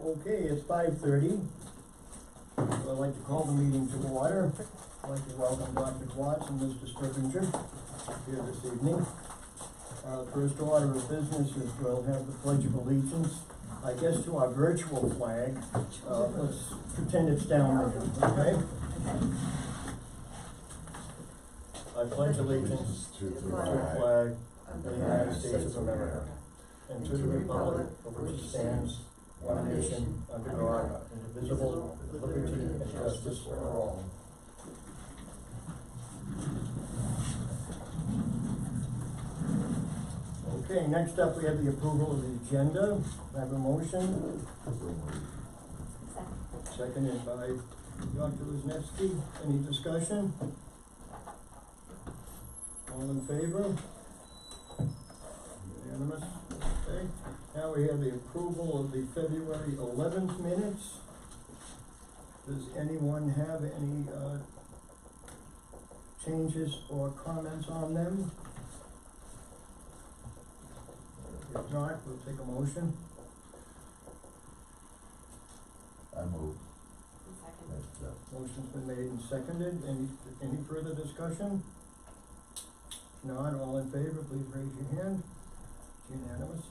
Okay, it's 5:30. I'd like to call the meeting to order. I'd like to welcome Dr. Watts and Mr. Stripinger here this evening. First order of business is we'll have the Pledge of Allegiance, I guess, to our virtual flag. Let's pretend it's down there, okay? I pledge allegiance to the flag of the United States of America and to the republic for which it stands, one nation, under God, indivisible, with liberty and justice for all. Okay, next up we have the approval of the agenda. I have a motion. Seconded by Dr. Wisniewski. Any discussion? All in favor? Unanimous? Okay. Now we have the approval of the February 11th minutes. Does anyone have any changes or comments on them? If not, we'll take a motion. I move. Second. Motion's been made and seconded. Any further discussion? Not all in favor, please raise your hand. It's unanimous.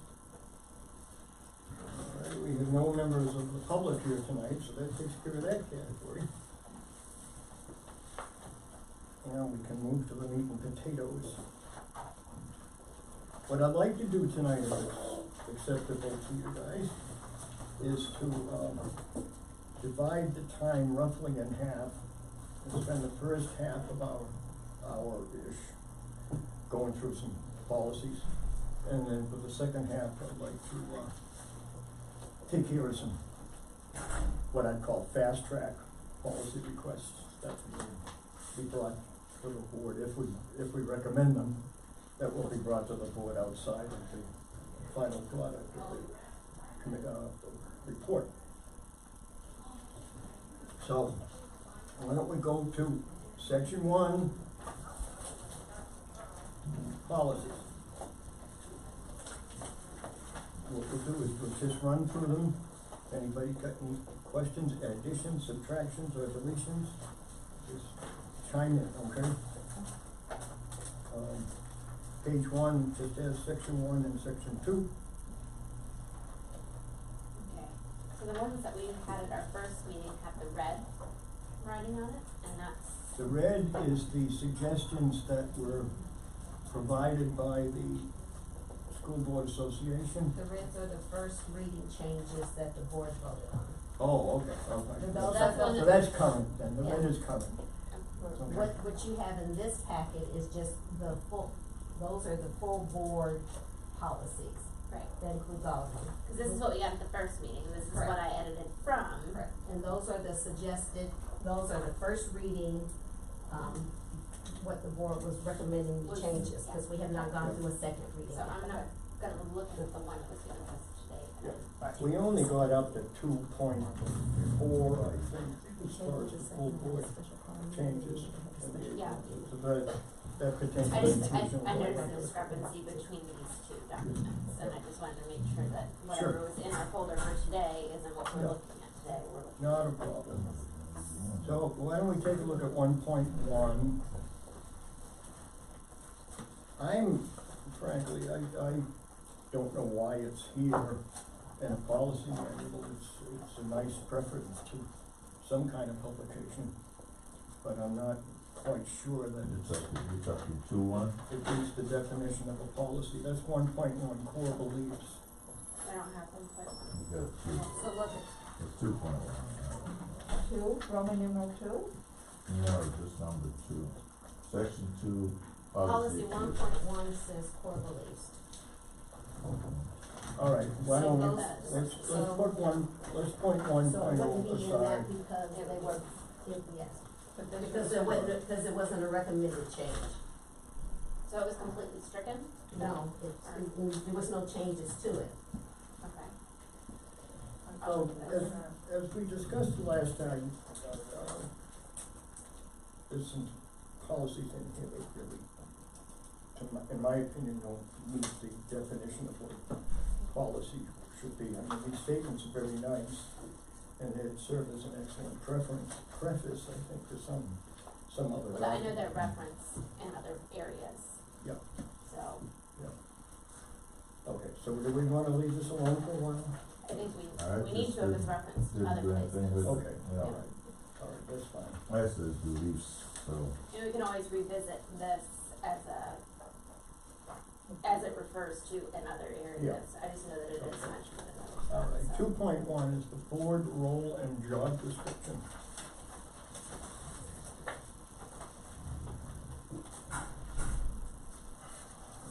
All right, we have no members of the public here tonight, so that takes care of that category. Now we can move to the meat and potatoes. What I'd like to do tonight, if it's acceptable to you guys, is to divide the time roughly in half and spend the first half of our hour-ish going through some policies. And then for the second half, I'd like to take care of some, what I'd call fast-track policy requests that will be brought to the board. If we recommend them, that will be brought to the board outside of the final product of the report. So, why don't we go to section 1, policies. What we'll do is we'll just run through them. Anybody got any questions, additions, subtractions, or deletions? Just chime in, okay? Page 1 just has section 1 and section 2. Okay, so the ones that we had at our first meeting have the red writing on it, and that's. The red is the suggestions that were provided by the School Board Association. The reds are the first reading changes that the board voted on. Oh, okay. So that's current then, the red is current. Okay. What you have in this packet is just the full, those are the full board policies. Right. That includes all of them. Cause this is what we got at the first meeting, and this is Correct. what I edited from. Correct. And those are the suggested, those are the first reading, what the board was recommending the changes, cause we have not gone through a second reading. So I'm gonna look at the one that was given to us today. We only got up to 2.4, I think, as far as the full board changes. Yeah. So that pertains I to just, inclusion. I noticed a discrepancy between these two documents, and I just wanted to make sure that whatever was in our folder for today isn't what we're looking at today. Not a problem. So why don't we take a look at 1.1. Frankly, I don't know why it's here in a policy manual. It's a nice preference to some kind of publication, but I'm not quite sure that You're talking 2-1? it meets the definition of a policy. That's 1.1 core beliefs. I don't have them quite. You got 2. So look at, It's 2.1. 2, Roman numeral 2? No, just number 2. Section 2, Policy policy. 1.1 says core beliefs. All right, why don't we, So let's so- put let's point So it 1.0 wouldn't be in aside. that because they were, yes, because it wasn't a recommended change. so it was completely stricken? No, there was no changes to it. Okay. So, as we discussed the last time, there's some policies in here that really, in my opinion, don't meet the definition of what policy should be. I mean, these statements are very nice, and they'd serve as an excellent preface, I think, to some other. Well, I know they're referenced in other areas, Yeah, so yeah. Okay, so do we wanna leave this alone for a while? I think All right, we need just to if it's referenced in other didn't do anything places. with it. Okay, Yeah. all right, that's fine. That's the beliefs, so, And we can always revisit this as it refers to in other areas. I just know that it is mentioned in other All right, so. 2.1 is the board role and job description.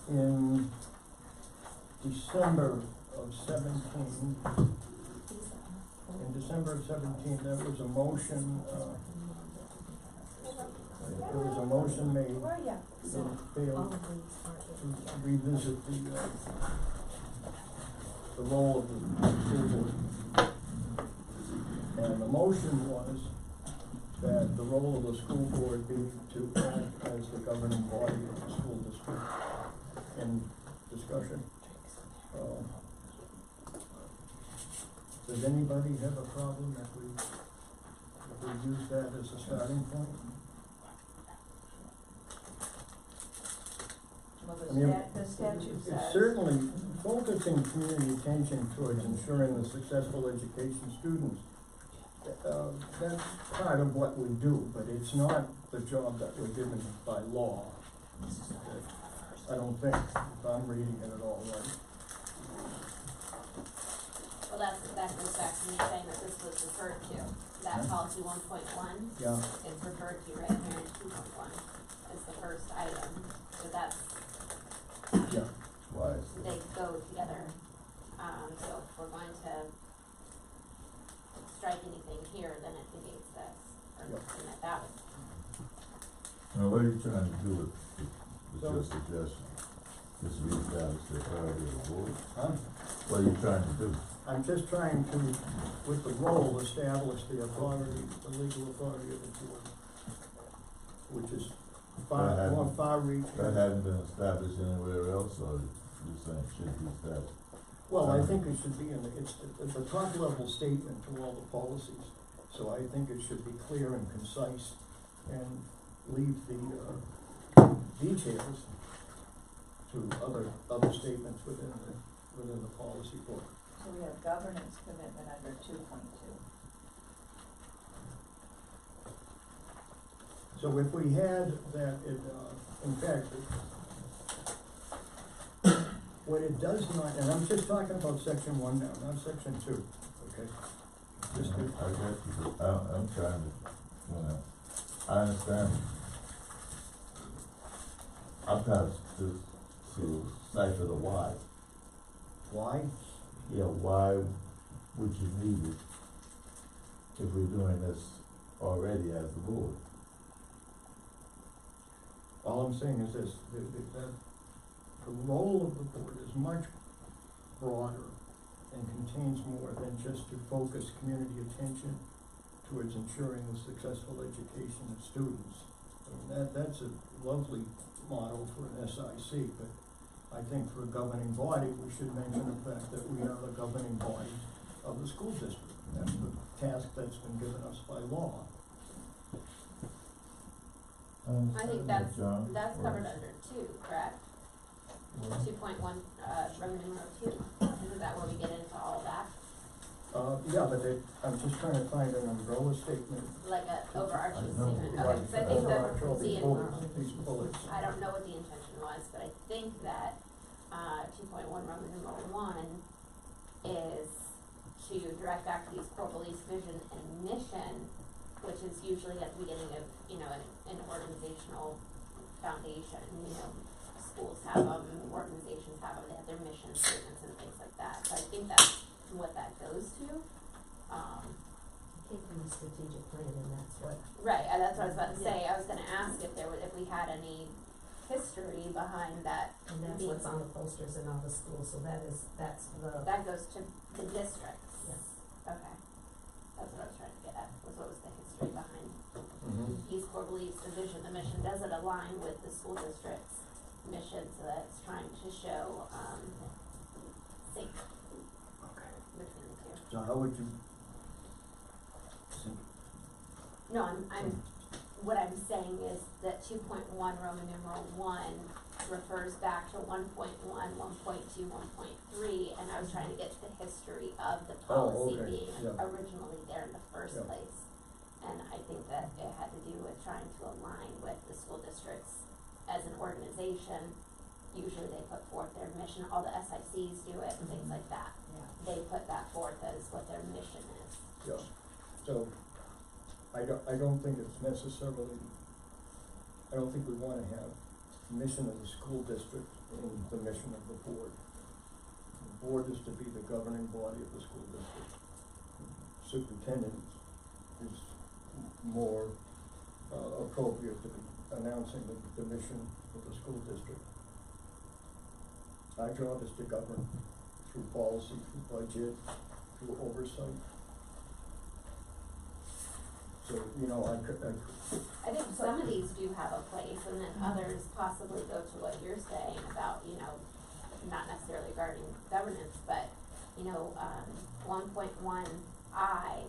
In December of 17, there was a motion, made that failed to revisit the role of the school board. And the motion was that the role of the school board be to act as the governing body of the school district. In discussion. Does anybody have a problem if we use that as a starting point? Well, I mean, the statute says. It's certainly focusing community attention towards ensuring the successful education of students. That's part of what we do, but it's not the job that we're given by law. I don't think, if I'm reading it at all right. Well, that goes back to me saying that this was referred to, that policy 1.1 Yeah, is referred to right here in 2.1 as the first item, so that's, yeah. why is they it? go together. So if we're going to strike anything here, then it negates this, or Yep. something like that. Now, what are you trying to do with your So- suggestion? Just reestablish the authority of the board? Huh? What are you trying to do? I'm just trying to, with the role, establish the authority, the legal authority of the board, which is more far-reaching. That hadn't been established anywhere else, or you're saying it should be established? Well, I think it should be it's a top-level statement to all the policies, so I think it should be clear and concise, and leave the details to other statements within the policy book. So we have governance commitment under 2.2. So if we had that, in fact, what it does not, and I'm just talking about section 1 now, not section 2, okay? Just I to, got you, but I'm trying to, I understand. I'm trying to cipher the why. why? Yeah, why would you need it if we're doing this already as the board? All I'm saying is this, that the role of the board is much broader and contains more than just to focus community attention towards ensuring the successful education of students. I mean, that's a lovely model for an SIC, but I think for a governing body, we should mention the fact that we are the governing body of the school district. That's the task that's been given us by law. I think that's John, covered under 2, correct? 2.1, Roman numeral 2, isn't that where we get into all that? Yeah, but I'm just trying to find an umbrella statement. Like a overarching I know. statement, okay, because I think that, These see, these bullets. I don't know what the intention was, but I think that, 2.1 Roman numeral 1 is to direct back to these core beliefs, vision, and mission, which is usually at the beginning of, an organizational foundation, schools have them, organizations have them, they have their mission statements and things like that, so I think that's what that goes to. Came from the strategic plan, and that's what. Right, that's what I was about to say, I was gonna ask if we had any history behind that. And that's what's on the posters in all the schools, so that's the. That goes to the districts. Yes. Okay, that's what I was trying to get at, was what was the history behind Mm-hmm. these core beliefs, the vision, the mission, does it align with the school district's mission, so that it's trying to show, safe Okay. So how would you think? No, what I'm saying is that 2.1 Roman numeral 1 refers back to 1.1, 1.2, 1.3, and I was trying to get to the history of the policy okay, being yeah. originally there in the first Yeah. place. And I think that it had to do with trying to align with the school districts as an organization. Usually they put forth their mission, all the SICs do it and things like that. Yeah. They put that forth as what their mission is. Yeah, so I don't think it's necessarily, I don't think we wanna have mission of the school district in the mission of the board. The board is to be the governing body of the school district. Superintendent is more appropriate to be announcing the mission of the school district. Our job is to govern through policy, through budget, through oversight. So, you know, I I think some of these do have a place, and then others possibly go to what you're saying about, you know, not necessarily regarding governance, but, you know, 1.1I,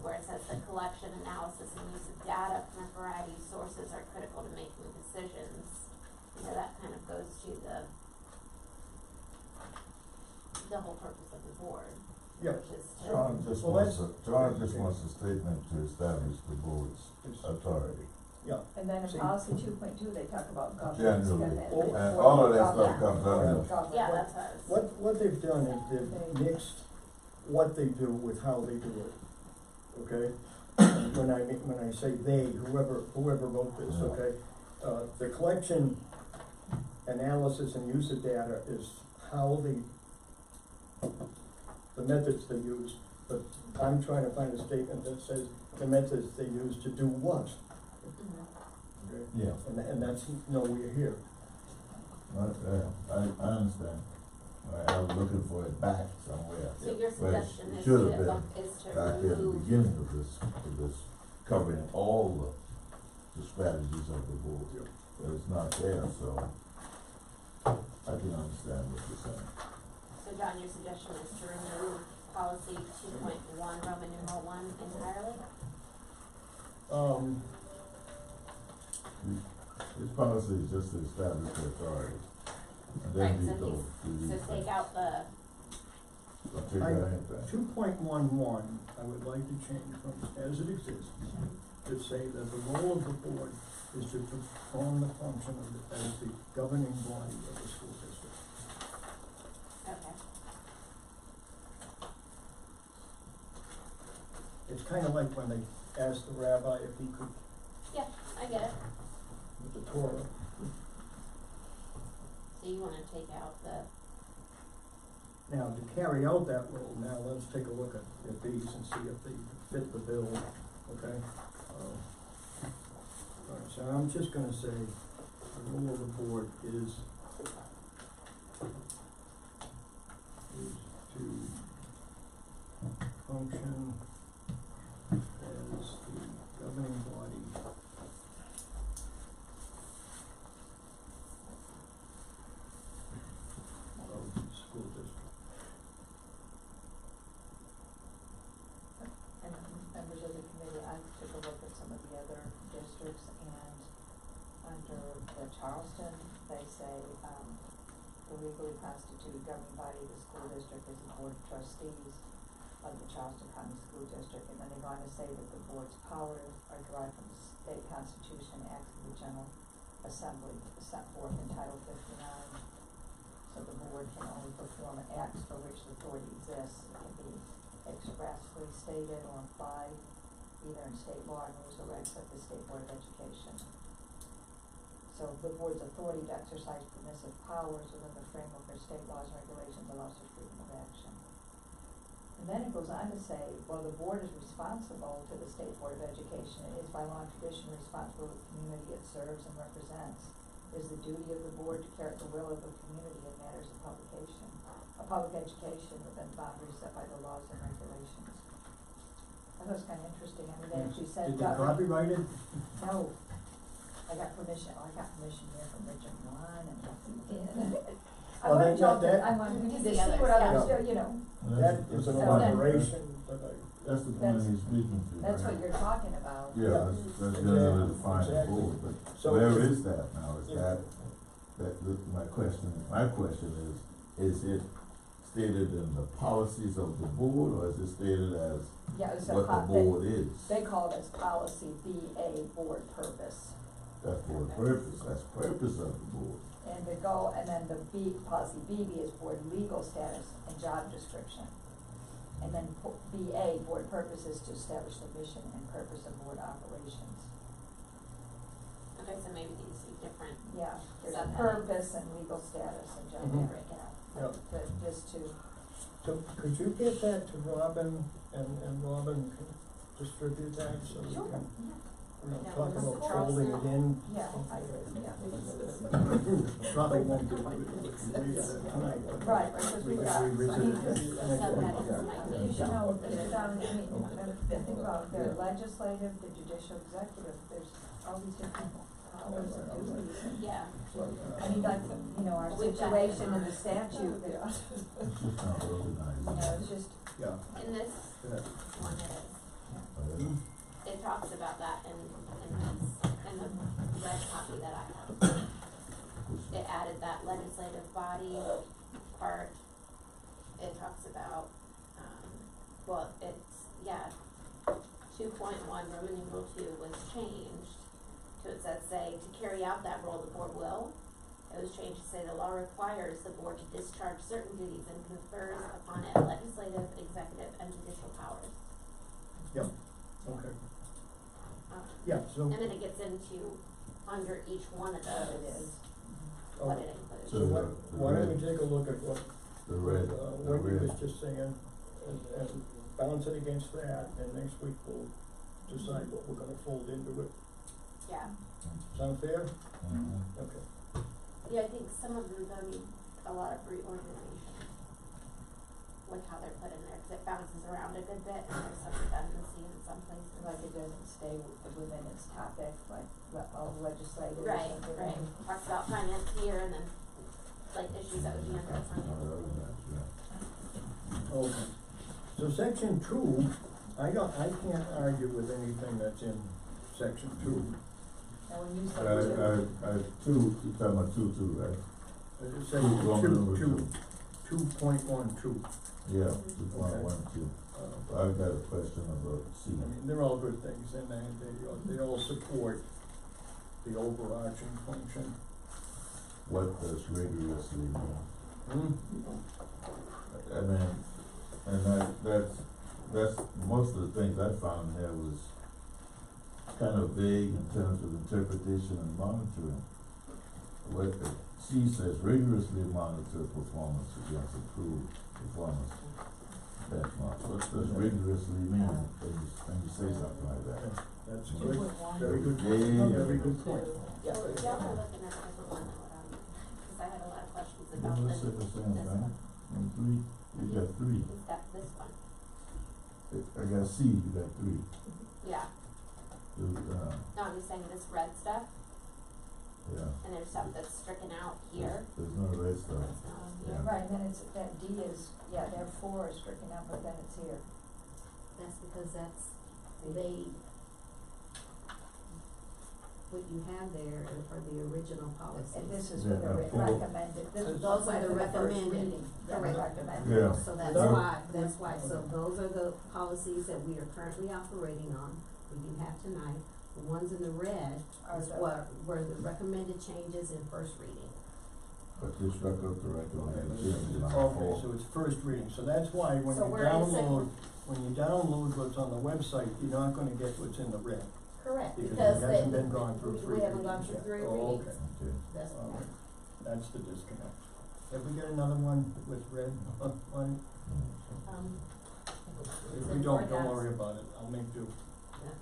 where it says the collection, analysis, and use of data from a variety of sources are critical to making decisions. You know, that kind of goes to the whole purpose of the board, Yeah. which is to. John just Well, wants that's- John just wants a statement to establish the board's It's- authority. Yeah, And then in See? policy 2.2, they talk about governance. Generally, Oh, and all of that stuff governance, comes under. governance. Yeah, that's what I was. what they've done is they've mixed what they do with how they do it, okay? And when I say they, whoever wrote this, Yeah. okay? The collection, analysis and use of data is how the methods they use, but I'm trying to find a statement that says the methods they use to do what, Mhm. okay? Yeah, And that's nowhere here. I understand. I was looking for it back somewhere. So your But it suggestion is should to, have been remove back in the beginning of this, covering all the strategies of the board. Yep. But it's not there, so I can understand what you're saying. So John, your suggestion is to remove policy 2.1 Roman numeral 1 entirely? This policy is just to establish the authority. And Right, then so we go he's- to these So things. take out the, Don't take out anything. 2.11, I would like to change from as it exists, to say that the role of the board is to perform the function as the governing body of the school district. okay, It's kind of like when they asked the rabbi if he could, yeah, I get it. with the Torah, So you wanna take out the, now to carry out that role, now let's take a look at these and see if they fit the bill, okay? Alright, so I'm just gonna say, the role of the board is to function as the governing body of the school district. And members of the committee, I took a look at some of the other districts, and under the Charleston, they say, the legally constituted governing body of the school district is the board of trustees of the Charleston County School District, and then they go on to say that the board's powers are derived from the state constitution, acts of the General Assembly set forth in Title 59. So the board can only perform acts for which the authority exists. It can be expressly stated or implied, either in state law and rules or regs of the State Board of Education. So the board's authority to exercise permissive powers within the framework of state laws and regulations allows for freedom of action. And then it goes on to say, well, the board is responsible to the State Board of Education. It is by law and tradition responsible to the community it serves and represents. It is the duty of the board to carry out the will of the community in matters of public education within the boundaries set by the laws and regulations. I thought it was kind of interesting. I mean, they actually said. Did they copyright it? No. I got permission here from Richard Ron and he did. I Well, wanna then jump that- in, I want, we need to The see others, what others yeah. do, you know, That is an So then- operation that That's the point That's- he's speaking to, that's what right? you're talking about. Yeah, that's Exactly, generally defined exactly. board, but So where if- is that now? Is Yeah. my question is it stated in the policies of the board, or is it stated as Yeah, it's a what the board is? they call it as policy BA, board purpose. That's board purpose, that's purpose of the board. And the goal, and then the policy BB is board legal status and job description. And then BA, board purpose, is to establish the mission and purpose of board operations. Okay, so maybe these are different, Yeah, there's a Subheadings. purpose and legal status and job, Mhm. break it up. Yeah. but just to, So could you get that to Robin and Robin can distribute that so we sure, can, Yeah, talk this about is folding it in? yeah, I agree, yeah. Probably won't do it, read that tonight, but. Right, because we can got, I revisit mean, it next week. you should know, think about the legislative, the judicial, executive, there's all these different powers and duties. Yeah, I mean, like, you know, our We've got it situation in on. the statute, that, It's just not organized. you know, it's just, Yeah, in this yeah. one it is. Uh, It talks about that in the red copy that I have. It added that legislative body part. It talks about, well, it's, yeah, 2.1, Roman numeral 2 was changed to, it says, say, to carry out that role, the board will. It was changed to say the law requires the board to discharge certain duties and confers upon it legislative, executive, and judicial powers. Yep, okay, Um, yeah, so, And then it gets into, under each one of what it those, is. what okay. it includes. So why don't we take a look at what, The red, what Wendy was just saying, and bounce it against that, and next week we'll decide what we're gonna fold into it. Yeah, Sound fair? Mhm. Okay. yeah, I think some of them though need a lot of reorganization with how they're put in there, cause it bounces around a good bit, and there's some redundancy in some places. Like it doesn't stay within its topic, like all legislative or Right, something. right, talks about finance here, and then, like, issues that would be under Not finance. organized, yeah. Okay, so section 2, I can't argue with anything that's in section 2. And when you say Two, you're talking about two, right? Section Roman numeral 2.12. Yeah, 2.12. I've got a question about C. I mean, they're all good things, and they all support the overarching function. What does rigorously mean? Hmm? I mean, and that's, most of the things I found there was kind of vague in terms of interpretation and monitoring. What the C says, rigorously monitor performance against improved performance benchmarks. What does rigorously mean when you say something like that? That's Yeah. good, very good, Yeah. very good point. Yeah, we're looking at a different one, cause I had a lot of questions What about does it this say, one. right? And three, you got three. He's got this one, I got C, you got three. yeah, no, I'm just saying this red stuff, Yeah, and there's stuff that's stricken out here, there's no red stuff. that's not on here. Yeah. Right, and then it's, that D is, yeah, there are 4 is stricken out, but then it's here. That's because that's, they, what you have there are the original policies. And this is Yeah, for the 4. recommended, this is Those are the for first recommended, reading, yeah, correct. recommended. Yeah. So that's why, so those are the policies that we are currently operating on, we do have tonight. The ones in the red Are is the- what were the recommended changes in first reading. But this record the recommended changes on Okay, so it's first reading, so that's why when So you we're in download, what's on the website, you're not gonna get what's in the red. Correct, Because because it hasn't been gone through we three haven't gone readings through yet. three Oh, readings. okay. Okay. That's All why. right. That's the disconnect. Have we got another one with red on it? If we don't worry about it, I'll make do.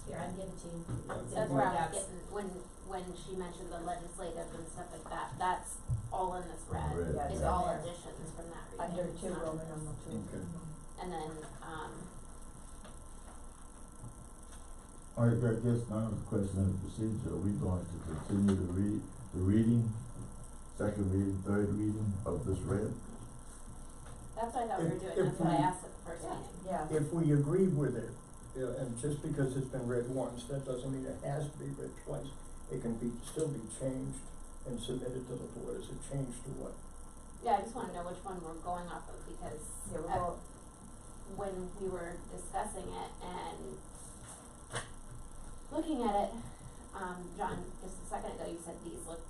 Here, I'll give it to you. It's in That's Word where I was docs. getting, when she mentioned the legislative and stuff like that, that's all in this red. Red, Yeah, It's yeah. all additions from that reading. Under It's 2, not- Roman numeral 2. Okay. And then, I guess now the question is procedure, are we going to continue to read the reading second reading, third reading of this red? That's what I thought we were If- doing, if that's what I we- asked at the first meeting. Yeah. If we agree with it, and just because it's been read once, that doesn't mean it has to be read twice. It can still be changed and submitted to the board as a change to what? Yeah, I just wanna know which one we're going off of, because Yeah, we're I- all, when we were discussing it and looking at it, John, just a second ago, you said these look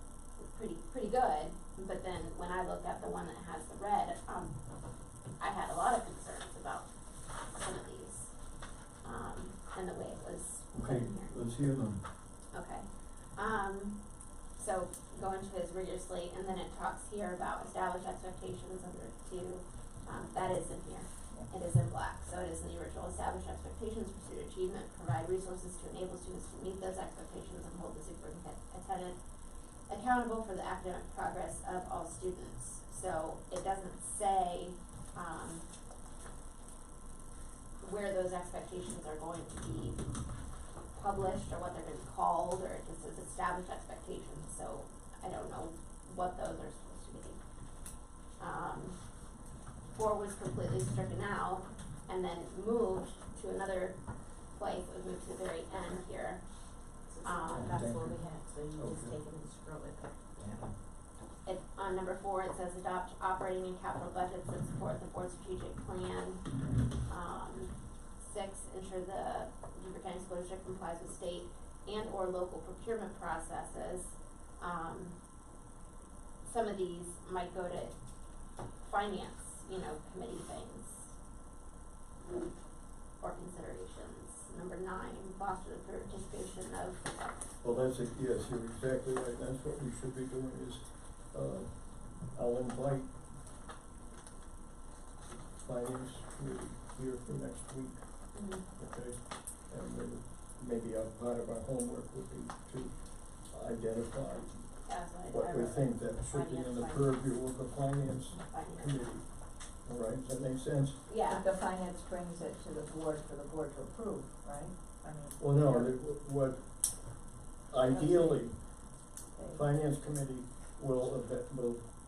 pretty good, but then when I looked at the one that has the red, I had a lot of concerns about some of these, and the way it was put Okay, in here. let's hear them. Okay, so go into his rigorously, and then it talks here about established expectations under two, that is in here. It is in black, so it is in the original. Establish expectations for student achievement, provide resources to enable students to meet those expectations, and hold the superintendent accountable for the academic progress of all students. So it doesn't say, where those expectations are going to be published, or what they're gonna be called, or it just says established expectations, so I don't know what those are supposed to be. 4 was completely stricken out, and then moved to another place, it was moved to the very end here. That's what we had, so you just Okay. take it and scroll it. It, on number 4, it says adopt operating and capital budgets that support the board's strategic plan. 6, ensure the Beaufort County School District complies with state and or local procurement processes. Some of these might go to finance, committee things or considerations. Number 9, foster the participation of, Well, yes, you're exactly right, that's what we should be doing is, I'll invite finance committee here for next week, okay? And then maybe part of our homework would be to identify that's what we think that should be in the purview of the finance finance. committee. All right, does that make sense? Yeah, but the finance brings it to the board for the board to approve, right? I mean. Well, no, they're- what, ideally, they- finance committee will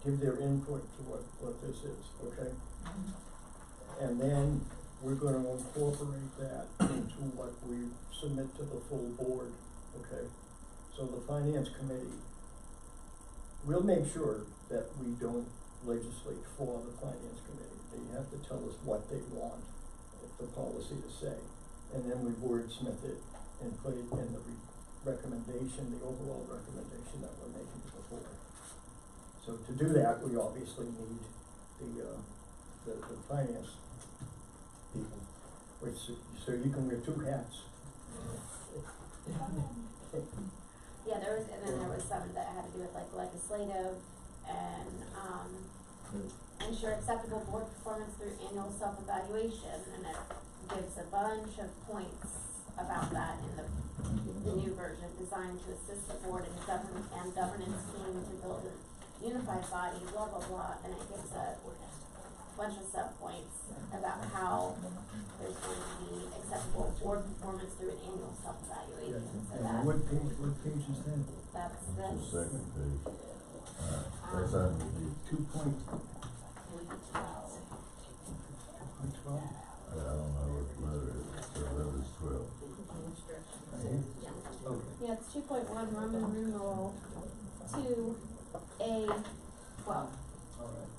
give their input to what this is, okay? And then we're gonna incorporate that into what we submit to the full board, okay? So the finance committee, we'll make sure that we don't legislate for the finance committee. They have to tell us what they want the policy to say. And then we wordsmith it and put it in the recommendation, the overall recommendation that we're making to the board. So to do that, we obviously need the finance people, which, so you can wear 2 hats. yeah, and then there was some that had to do with like legislative and, ensure acceptable board performance through annual self-evaluation, and it gives a bunch of points about that in the new version, designed to assist the board and governance team to build a unified body, blah, blah, blah, and it gives a bunch of sub-points about how there's going to be acceptable board performance through an annual self-evaluation, so And that, what page is that? that's The this. second page. That's under the, 2.12. I don't know what letter it is, so that is 12. Right here? Okay. Yeah, it's 2.1, Roman numeral 2A12. All right.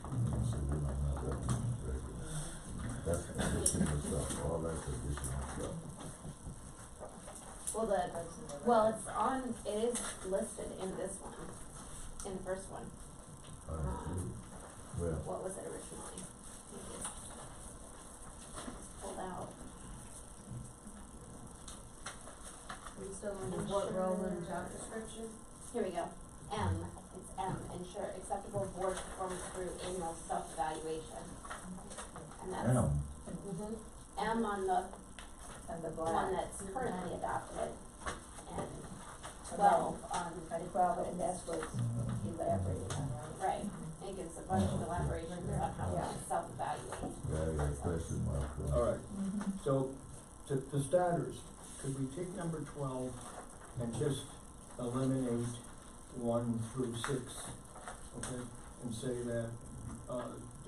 So we don't have that one regular. That's additional stuff, all that's additional stuff. Well, it is listed in this one, in the first one. I see. Well, What was it originally? It's pulled out. Are you still on what role in job description? Here we go. M, it's M, ensure acceptable board performance through annual self-evaluation. And that's M, M on the And the black. one that's currently adopted, and 12 on. And 12, and that's what's elaborated on, right? Right, and it gives a bunch of elaborations on how Yeah. to self-evaluate. yeah, I got a question mark on it. All right, so to starters, could we take number 12 and just eliminate 1 through 6, okay? And say that,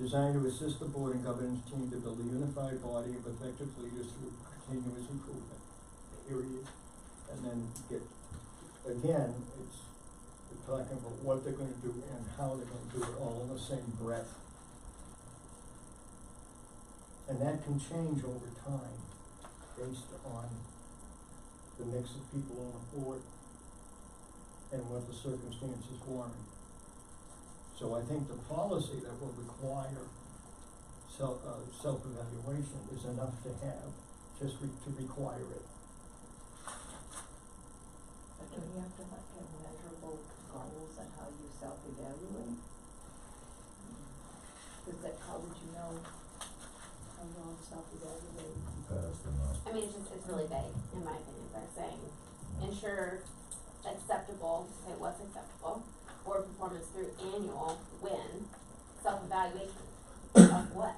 designed to assist the board and governance team to build a unified body of effective leaders through continuous improvement, period. And then again, we're talking about what they're gonna do and how they're gonna do it all in the same breath. And that can change over time based on the mix of people on the board and what the circumstances warrant. So I think the policy that will require self-evaluation is enough to have, just to require it. But do we have to have measurable goals and how you self-evaluate? Is that, how would you know how you all self-evaluate? Passed enough. I mean, it's really vague, in my opinion, by saying, ensure acceptable, say what's acceptable, board performance through annual when, self-evaluation of what?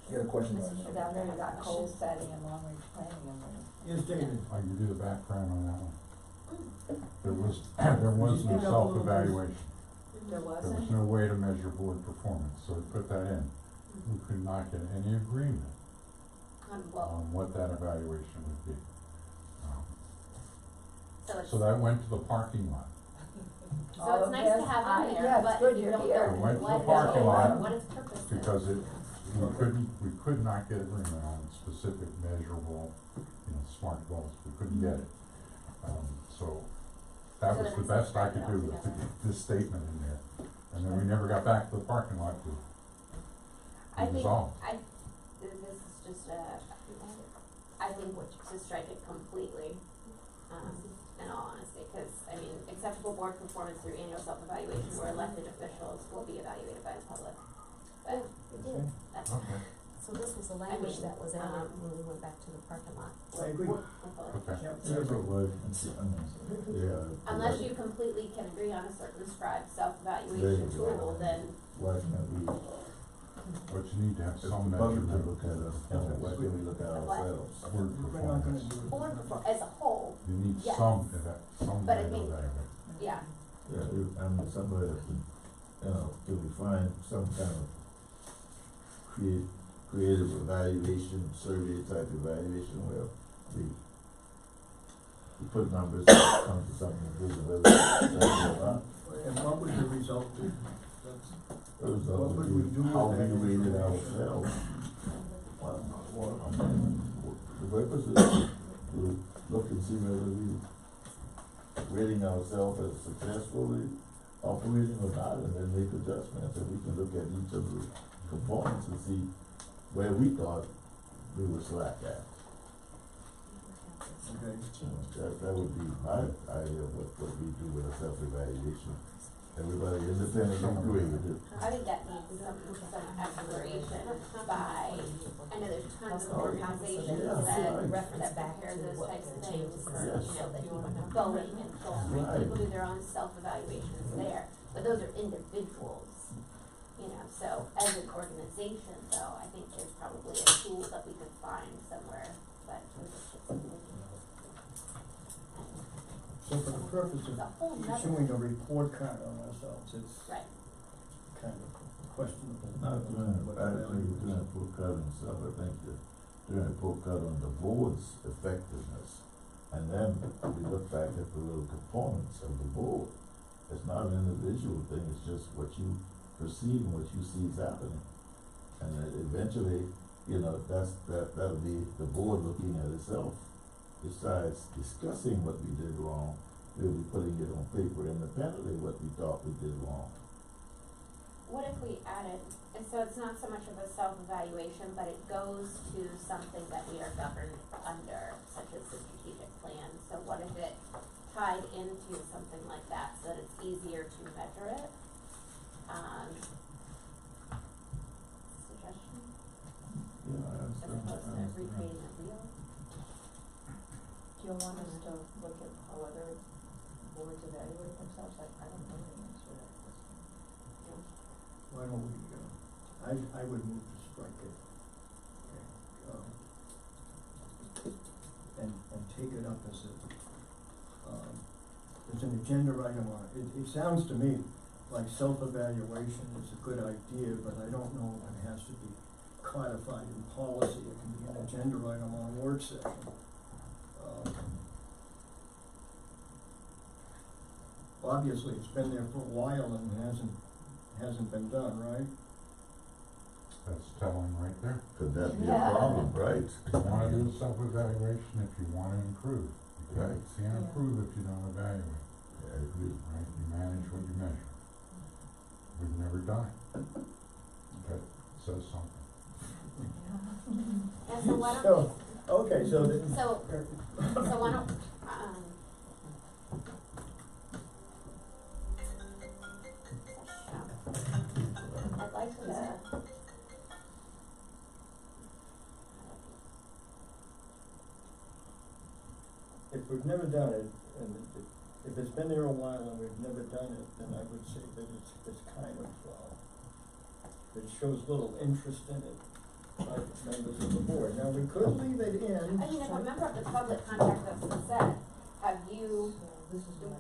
You got a question? Down there, you got goal setting and long-range planning and then. Yes, David? I can do the background on that one. There was no self-evaluation. There There was wasn't? no way to measure board performance, so we put that in. We could not get any agreement on what that evaluation would be. So that went to the parking lot. So it's nice to have in there, but if you don't know It went to the what parking it lot is, what its purpose is. Because we could not get agreement on specific measurable, SMART goals. We couldn't get it. So that So was then the it's best I could not do, was to together. get this statement in there. And then we never got back to the parking lot to I think, resolve. this is just I think to strike it completely, in all honesty, cause I mean, acceptable board performance through annual self-evaluation where elected officials will be evaluated by the public. But Okay. that's. Okay. So this was the language that was added when we went back to the parking lot. I agree. Okay. Yep. Yeah, but what, yeah. Unless you completely can agree on a circumscribed self-evaluation There you go. tool, then Why can't we, But you need to have if some the public to measurement look at us, why can't we look at What? ourselves? board We're not gonna performance. do it. board as a whole, You need Yes. some But I way to think- evaluate. yeah. Yeah, I mean, somebody has to, to refine some kind of creative evaluation, survey type evaluation where we put numbers, come to something, visible, not. And what would the result be? That's, The result What would we would do be how with we that rated information? ourselves. The purpose is to look and see whether we rating ourselves as successfully operating or not, and then make adjustments, and we can look at each of the components and see where we thought we were slack at. okay. That would be my idea of what we do with a self-evaluation. Everybody independently agree with it. I think that needs some exploration by, I know there's tons of organizations Yeah, that reference back prepare to those what types of the things, changes or, Yes. that Boeing and Phil, Right. people do their own self-evaluations there, but those are individuals. So as an organization though, I think there's probably a tool that we could find somewhere, but we just should something. So for the purpose It's a of whole nother, issuing a report card on ourselves, it's right, kind of questionable. Not doing, actually, doing a full cut on stuff, I think that doing a full cut on the board's effectiveness. And then we look back at the little components of the board. It's not an individual thing, it's just what you perceive and what you see is happening. And then eventually, that'll be the board looking at itself. Besides discussing what we did wrong, we'll be putting it on paper independently what we thought we did wrong. what if we added, and so it's not so much of a self-evaluation, but it goes to something that we are governed under, such as the strategic plan, so what if it tied into something like that, so that it's easier to measure it? Suggestion, Yeah, as opposed to recreating a wheel? Do you want us to look at how other boards evaluate themselves? I don't know the answer to that question. Why don't we, I would move to strike it. Okay. And take it up as a, does an agenda item on it. It sounds to me like self-evaluation is a good idea, but I don't know if it has to be codified in policy. It can be an agenda item on a work session. Obviously, it's been there for a while and hasn't been done, right? That's telling right there. Could that be a Yeah. problem, right? You wanna do a self-evaluation if you wanna improve. You Right. can't improve if you don't evaluate, Yeah, I agree. right? You manage what you measure. We've never done it. That says something. And so why don't So, okay, so the. so why don't, I'd like to. If we've never done it, and if it's been there a while and we've never done it, then I would say that it's kind of, it shows little interest in it by members of the board. Now, we could leave it in. I mean, if a member of the public contacts us and said, have you,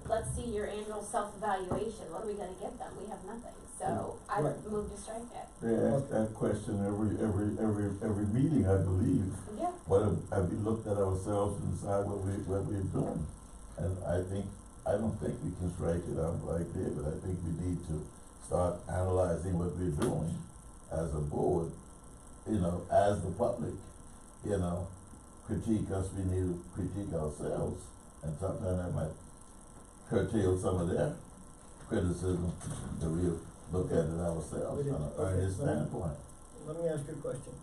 let's see your annual self-evaluation, what are we gonna give them? We have nothing, so I would Right. move to strike it. They ask that question every meeting, I believe. Yeah. What have we looked at ourselves and decide what we're doing? And I don't think we can strike it out like that, but I think we need to start analyzing what we're doing as a board, as the public, critique us, we need to critique ourselves. And sometimes that might curtail some of their criticism, that we look at it ourselves from an earnest standpoint. Let me ask you a question.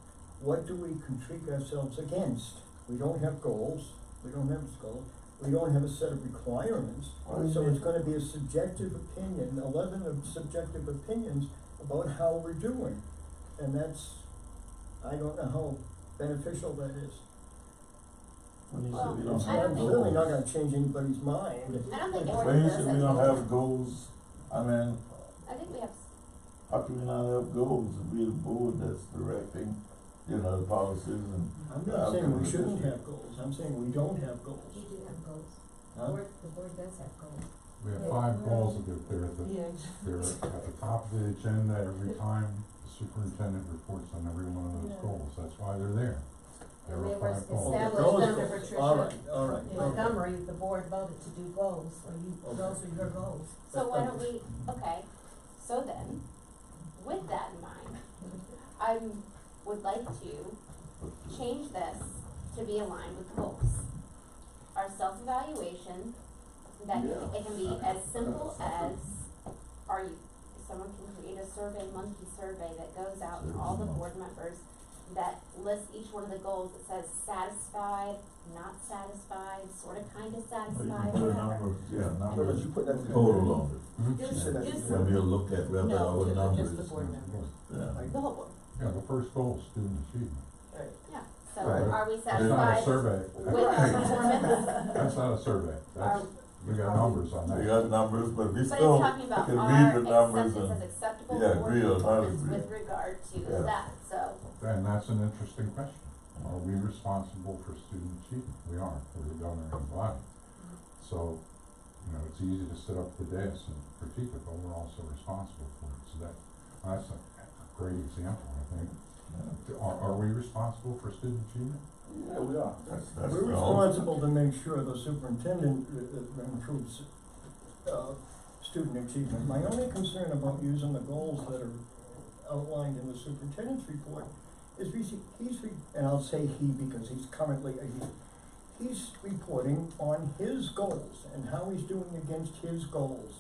What do we critique ourselves against? We don't have goals, we don't have a set of requirements, so it's gonna be a subjective opinion, 11 of subjective opinions about how we're doing. And I don't know how beneficial that is. When you Well, say we don't It's I don't have think- really not goals, gonna change anybody's mind. I don't think it when you does say it. we don't have goals, I mean, I think we have, how can we not have goals if we're the board that's directing, the policies and. I'm not saying we shouldn't have goals, I'm saying we don't have goals. You do have goals. Huh? The board does have goals. We have Yeah. 5 goals that they're at Yeah. they're at the top of the agenda every time the superintendent reports on every one of those Yeah. goals. That's why they're there. There And are they were 5 goals. Okay, established those under goals. Patricia. All right, In okay. Montgomery, the board voted to do goals, Okay. those were your goals. so why don't we, okay, so then, with that in mind, I would like to change this to be aligned with goals. Our self-evaluation, that Yeah. it can be as simple as, someone can create a survey, monkey survey that goes out to all the board members that lists each one of the goals that says satisfied, not satisfied, sorta kinda Or you satisfied, can put a whatever. number, But numbers, you put that total on Mhm. Do Just some, that- do it. some, Then we'll look at whether No, our just numbers. the board members. Yeah. the whole board, Yeah, the first goal is student achievement. yeah, so Right. are we It's not a satisfied survey. with our performance? That's not a survey. That's, we got numbers on that. We got numbers, but we But still it's talking about can our read the numbers acceptance and, as acceptable yeah, board agree or not performance agree. with regard to Yeah. that, so, And that's an interesting question. Are we responsible for student achievement? We are, we're the governing body. So, it's easy to sit up at the dais and critique it, but we're also responsible for it. So that's a great example, I think. Are we responsible for student achievement? yeah, we are, that's We're the whole- responsible to make sure the superintendent improves, student achievement. My only concern about using the goals that are outlined in the superintendent's report is and I'll say he because he's currently he's reporting on his goals and how he's doing against his goals.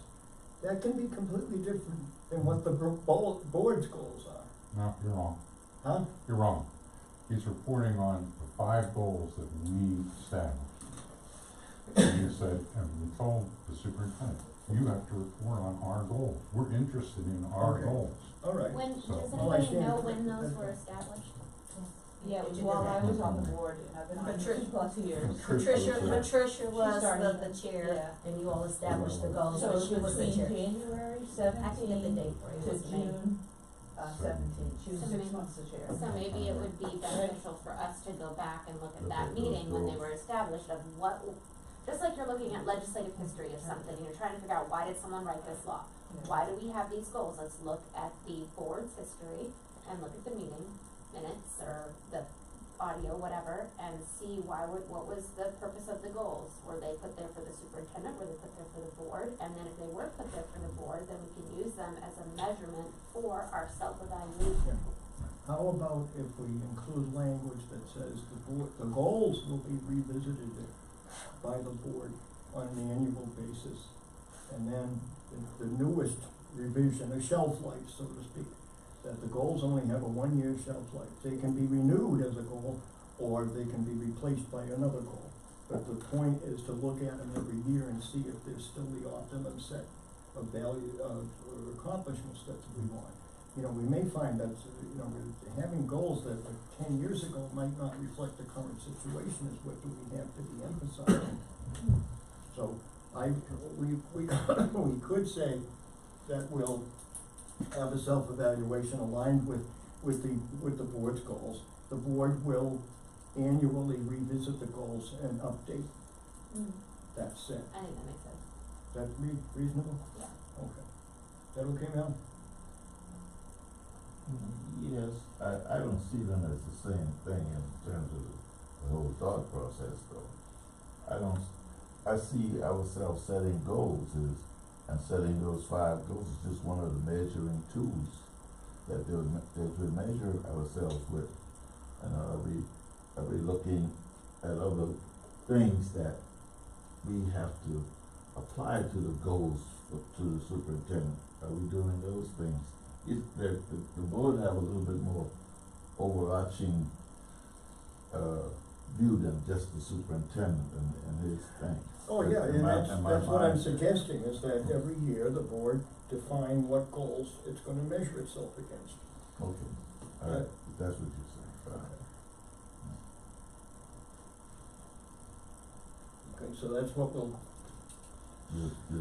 That can be completely different than what the board's goals are. No, you're wrong. Huh? You're wrong. He's reporting on the 5 goals that we established. And you said, and we told the superintendent, you have to report on our goals. We're interested in our Okay. goals. All right. when, So- does Well, I anybody see. know when those were established? Yeah, it was Did you while do I that? was on the board, and I've been on it Patricia- 2+ years. Patricia was started- the chair, yeah. and you all established the goals, So but it she was the between chair. January I can get the 17 date for you, to what's the name? June 17. She was So 6 maybe- months the chair. So maybe it would be beneficial for us to go back and look at that meeting when they were established of just like you're looking at legislative history of something, and you're trying to figure out why did someone write this law? Why do we have these goals? Let's look at the board's history and look at the meeting minutes or the audio, whatever, and see what was the purpose of the goals? Were they put there for the superintendent? Were they put there for the board? And then if they were put there for the board, then we can use them as a measurement for our self-evaluation. How about if we include language that says the goals will be revisited by the board on an annual basis? And then the newest revision, a shelf life, so to speak, that the goals only have a 1-year shelf life. They can be renewed as a goal, or they can be replaced by another goal. But the point is to look at them every year and see if there's still the optimum set of value, or accomplishments that we want. You know, we may find that, you know, having goals that like 10 years ago might not reflect the current situation is what do we have to be emphasizing. So we could say that we'll have a self-evaluation aligned with the board's goals. The board will annually revisit the goals and update. That's it. I think that makes sense. Is that reasonable? Yeah. Okay. Is that okay, Mel? Yes, I don't see them as the same thing in terms of the whole thought process though. I see ourselves setting goals and setting those 5 goals is just one of the measuring tools that we measure ourselves with. And are we looking at other things that we have to apply to the goals to the superintendent? Are we doing those things? The board have a little bit more overarching view than just the superintendent and his thing. Oh, yeah, and that's what I'm mindset. suggesting, is that every year the board define what goals it's gonna measure itself against. Okay, if that's what you're saying, fine. Okay, so that's what we'll, The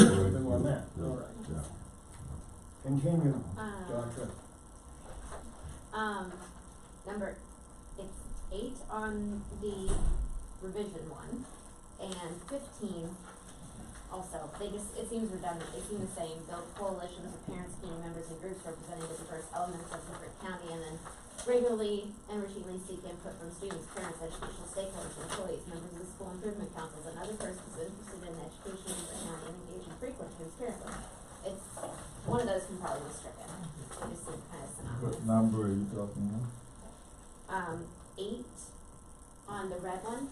word Something on that, yeah, all right. yeah. continue, Doctor. Number, it's 8 on the revision one, and 15 also, it seems redundant, they seem the same, build coalitions of parents, community members, and groups representing the diverse elements of Beaufort County, and then regularly and routinely seek input from students, parents, educational stakeholders, employees, members of the school improvement councils, and other persons interested in education in Beaufort County, and engage in frequent transparency. It's, one of those can probably be stricken, they just seem kind of synonymous. What number are you talking about? 8 on the red one.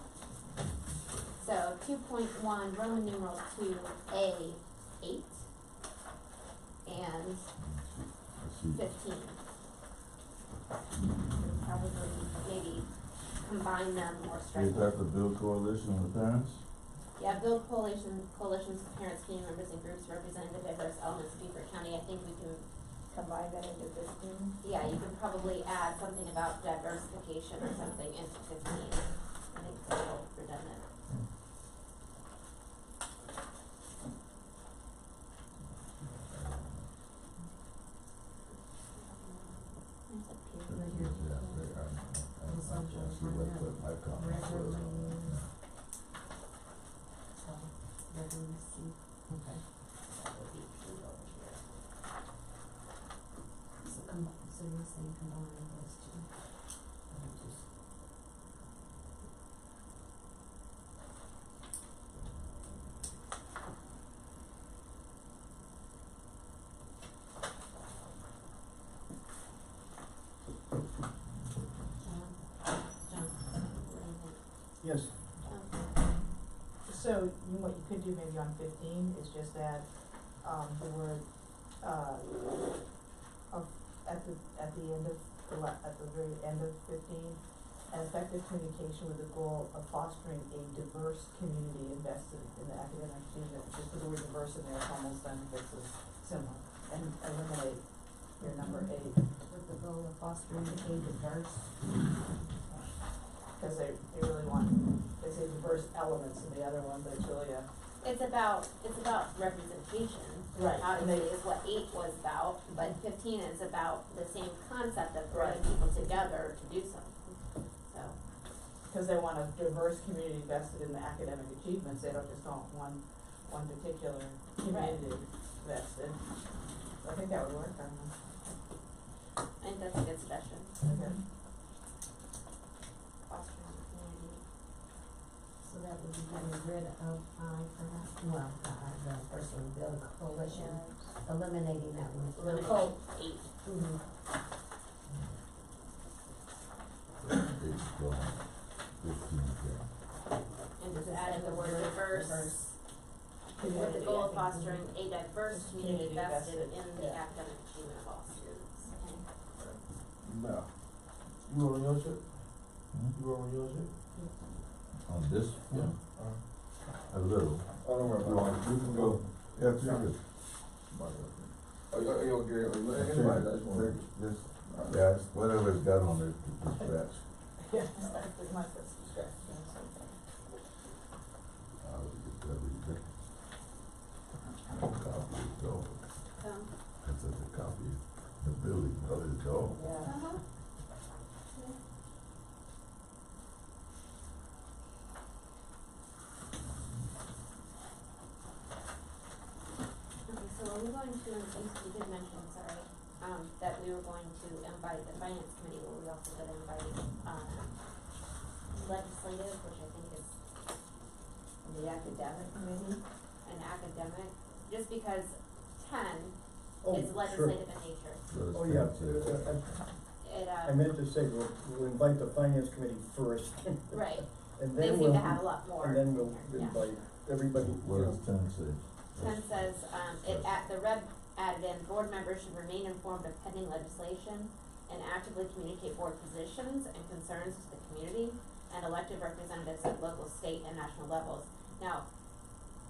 So 2.1, Roman numeral 2A, 8, and I see. 15. Probably maybe combine them or strike Is them. that the Bill Coalition of the Parents? Yeah, build coalitions of parents, community members, and groups representing the diverse elements of Beaufort County. I think we can, Combine that into 15. yeah, you can probably add something about diversification or something into 15. I think it's a little redundant. There's a period. Right here. Yeah, I see what my comment was. Regularly. So, regularly see, okay. That would be two over here. So you're saying combine those two? John, What do you think? Yes, So what you could do maybe on 15 is just add, the word, at the end of, at the very end of 15, an effective communication with the goal of fostering a diverse community invested in the academic achievement. Just put the word diverse in there, it's almost then this is similar, and eliminate your number 8. With the goal of fostering a diverse. Cause they really want, they say diverse elements in the other one, but it's really a, It's about representation. Right, and Obviously they- is what 8 was about, but 15 is about the same concept of bringing Right. people together to do something, so. cause they want a diverse community vested in the academic achievements, they don't just want one particular community vested. So I think that would work on them. I think that's a good suggestion. Okay. Fostering the community. So that would be getting rid of perhaps, well, the first one, the coalition, eliminating that one. Eliminate 8. Mhm. It's gone, 15 gone. And just adding the word diverse. With the goal of fostering a diverse community vested in the academic achievement of all students. No. You wanna use it? Hmm? You wanna use it? On this one, a little. Oh, don't worry You about want, it. you can go, yeah, take it. Are you okay? Anybody, I just wanna. Just, yeah, it's whatever's got on it, just scratch. Yeah, that's my first discussion. I'll get that read it. Copy it, though. That's such a copy. The building, of it, though. Yeah. Uh-huh. Okay, so are we going to, you did mention, sorry, that we were going to invite the finance committee, were we also gonna invite, legislative, which I think is The academic committee? an academic, just because 10 Oh, is sure. legislative in nature. Oh, yeah, It, I meant to say, we'll invite the finance committee first. right, And they then seem we'll, to have a lot more. and then we'll in there, yeah. invite everybody, What does 10 say? 10 says, the rep added in, board members should remain informed of pending legislation and actively communicate board positions and concerns to the community and elected representatives at local, state, and national levels. Now,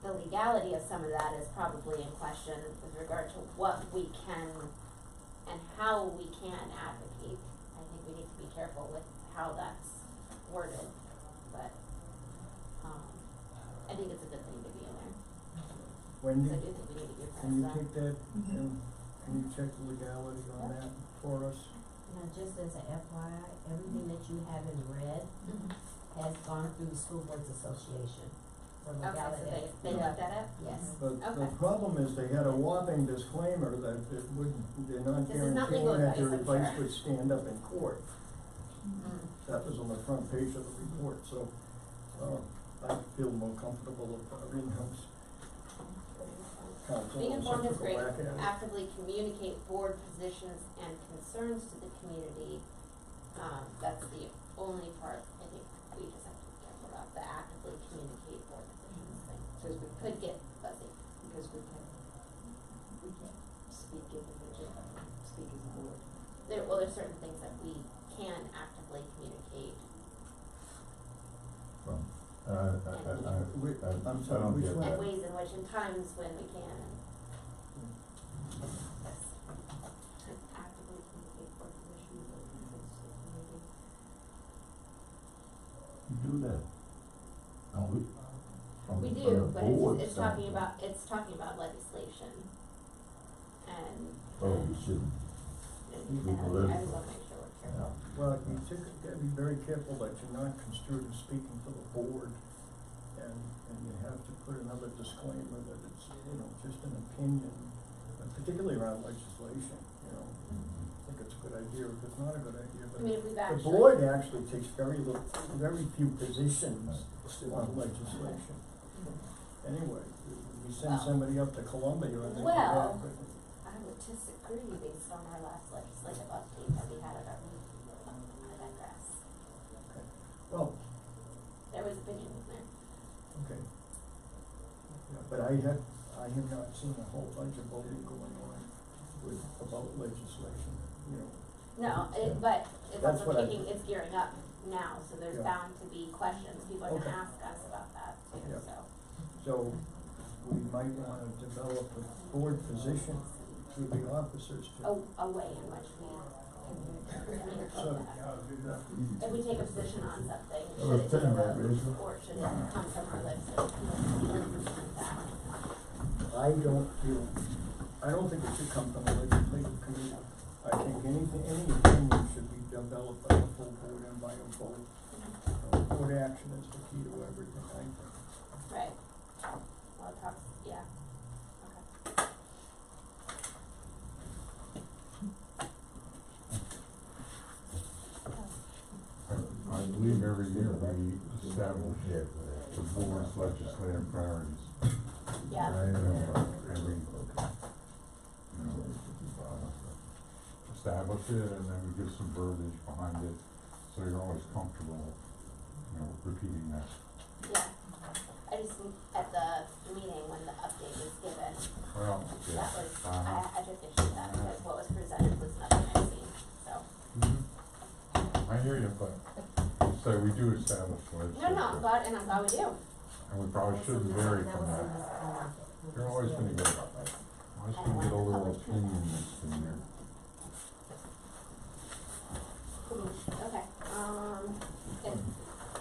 the legality of some of that is probably in question with regard to what we can and how we can advocate. I think we need to be careful with how that's worded, but, I think it's a good thing to be in there. Wendy, So I do think we need to be can you apprised of take that, and can you check the legality on that for us? Now, just as a FYI, everything that you have in red has gone through the School Boards Association for Okay, legality. so they looked at it? Yes. But the Okay. problem is they had a whopping disclaimer that it wouldn't, they're not This is not guaranteeing legal that their advice, I'm advice sure. would stand up in court. Mm. That was on the front page of the report, so, I feel more comfortable with our in-house counsel. Being and informed is such a great, whack at it. actively communicate board positions and concerns to the community, that's the only part I think we just have to be careful about, the actively communicate board positions thing. Because we Could get fuzzy. because we can't speak individually, speak as a board. There's certain things that we can actively communicate. From, I'm sorry, don't which get one? And that. ways in which, and times when we can, and actively communicate board positions and concerns to the community. You do that, don't we? We From do, the but board it's talking standpoint. about, it's talking about legislation. And, Oh, you shouldn't. and I just wanna make sure we're careful. Well, you gotta be very careful that you're not construed as speaking for the board, and you have to put another disclaimer that it's, just an opinion, but particularly around legislation, I think it's a good idea, if it's not a good idea, but I mean, if we've the actually. board actually takes very few positions on legislation. Anyway, we send Well- somebody up to Columbia and they come Well- back with, I would disagree based on our last legislative update that we had at our meeting. I digress. okay, well, There was opinion in there. okay. Yeah, but I have not seen a whole bunch of voting going on about legislation, No, but it's That's also what I- it's gearing up now, so there's Yeah. bound to be questions. People are gonna Okay. ask us about that too, Yeah. so. So we might wanna develop a board position through the officers to. A way in which we can communicate So, that. If we take a position on something, That should was it be 10, right, a vote, Rachel? or should it come from our legislative committee? I don't think it should come from the legislative committee. I think any opinion should be developed by the full board and by a vote. Of every year we establish the board's legislative priorities. Yeah. And we, establish it, and then we give some verbiage behind it, so you're always comfortable, repeating that. Yeah, I just, at the meeting when the update was given, Well, that yeah. was, I took issue with that, because what was presented was nothing I've seen, so. I hear you, but, so we do establish legislative. No, I'm glad we do. And we probably shouldn't vary from that. You're always gonna get a little opinion mixed in there. Okay, good.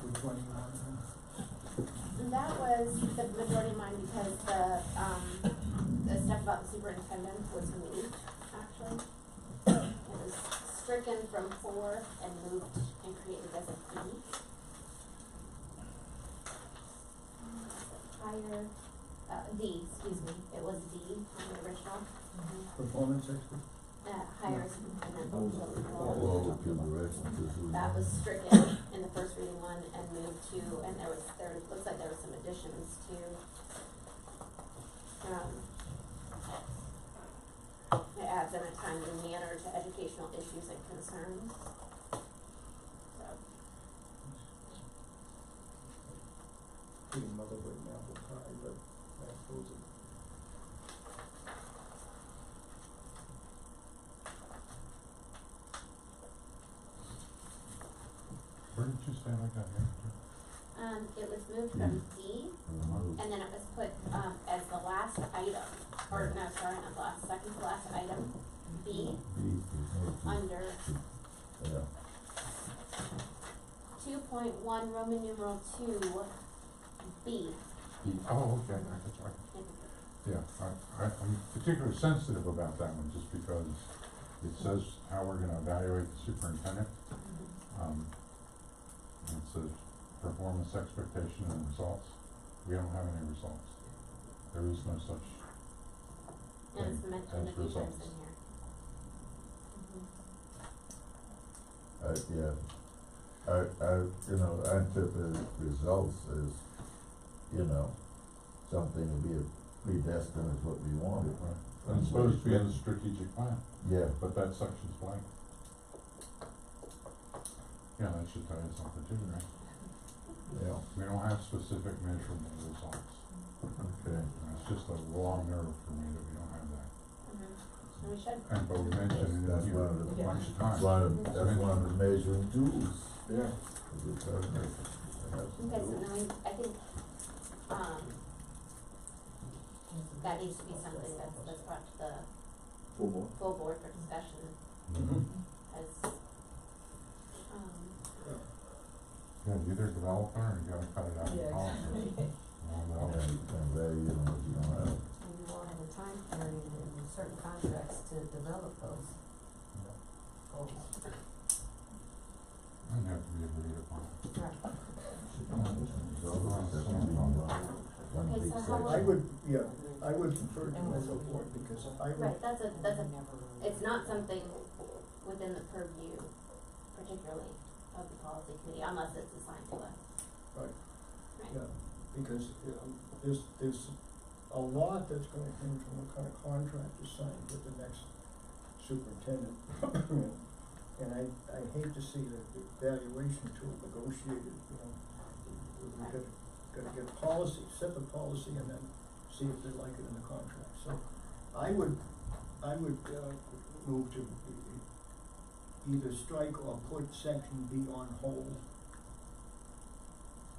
Which one you want? That was the majority of mine because the stuff about the superintendent was moved, actually. It was stricken from 4 and moved and created as a D. Higher, D, excuse me, it was D in the original. Performance expert? Higher superintendent. Well, give the rest of this. That was stricken in the first reading one and moved to, and there looks like there was some additions to, it adds in a timely manner to educational issues and concerns. So, Being mother with an apple pie, but I suppose it. Where did you say I got here? it was moved from D, and then it was put, as the last item, or no, sorry, not last, second to last item, B, under Yeah. 2.1 Roman numeral 2, B. Oh, okay, that's right. Yeah, I'm particularly sensitive about that one, just because it says how we're gonna evaluate the superintendent. It says performance expectation and results. We don't have any results. There is no such And it's thing mentioned a as few times results. in here. Yeah, I interpret results as, something to be predestined as what we wanted. Right. And it's supposed to be in the strategic plan, Yeah, but that section's blank. Yeah, that should tell you something too, right? yeah, We don't have specific measurable results. okay. And it's just a raw nerve for me that we don't have that. And we should. And, but we mentioned it That's in here one of a the- bunch of times. That's one of the measuring tools. Yeah. Okay, so then I think, that needs to be something that's brought to the Full board. full board for discussion, as, Yeah, you're either a developer or you gotta cut it out of the policy. Well, Yeah, you can value it what you don't have. And you won't have a time period in certain contracts to develop those goals. and have to be agreed upon. Right. Okay, so how I would, I would prefer to move the board because I would. right, that's a, it's not something within the purview particularly of the policy committee, unless it's assigned to us. Right. Right. Yeah, because, there's a lot that's gonna hinge on what kind of contract is signed with the next superintendent. And I hate to see the valuation tool negotiated, we gotta get policy, set the policy and then see if they like it in the contract. So I would move to either strike or put section B on hold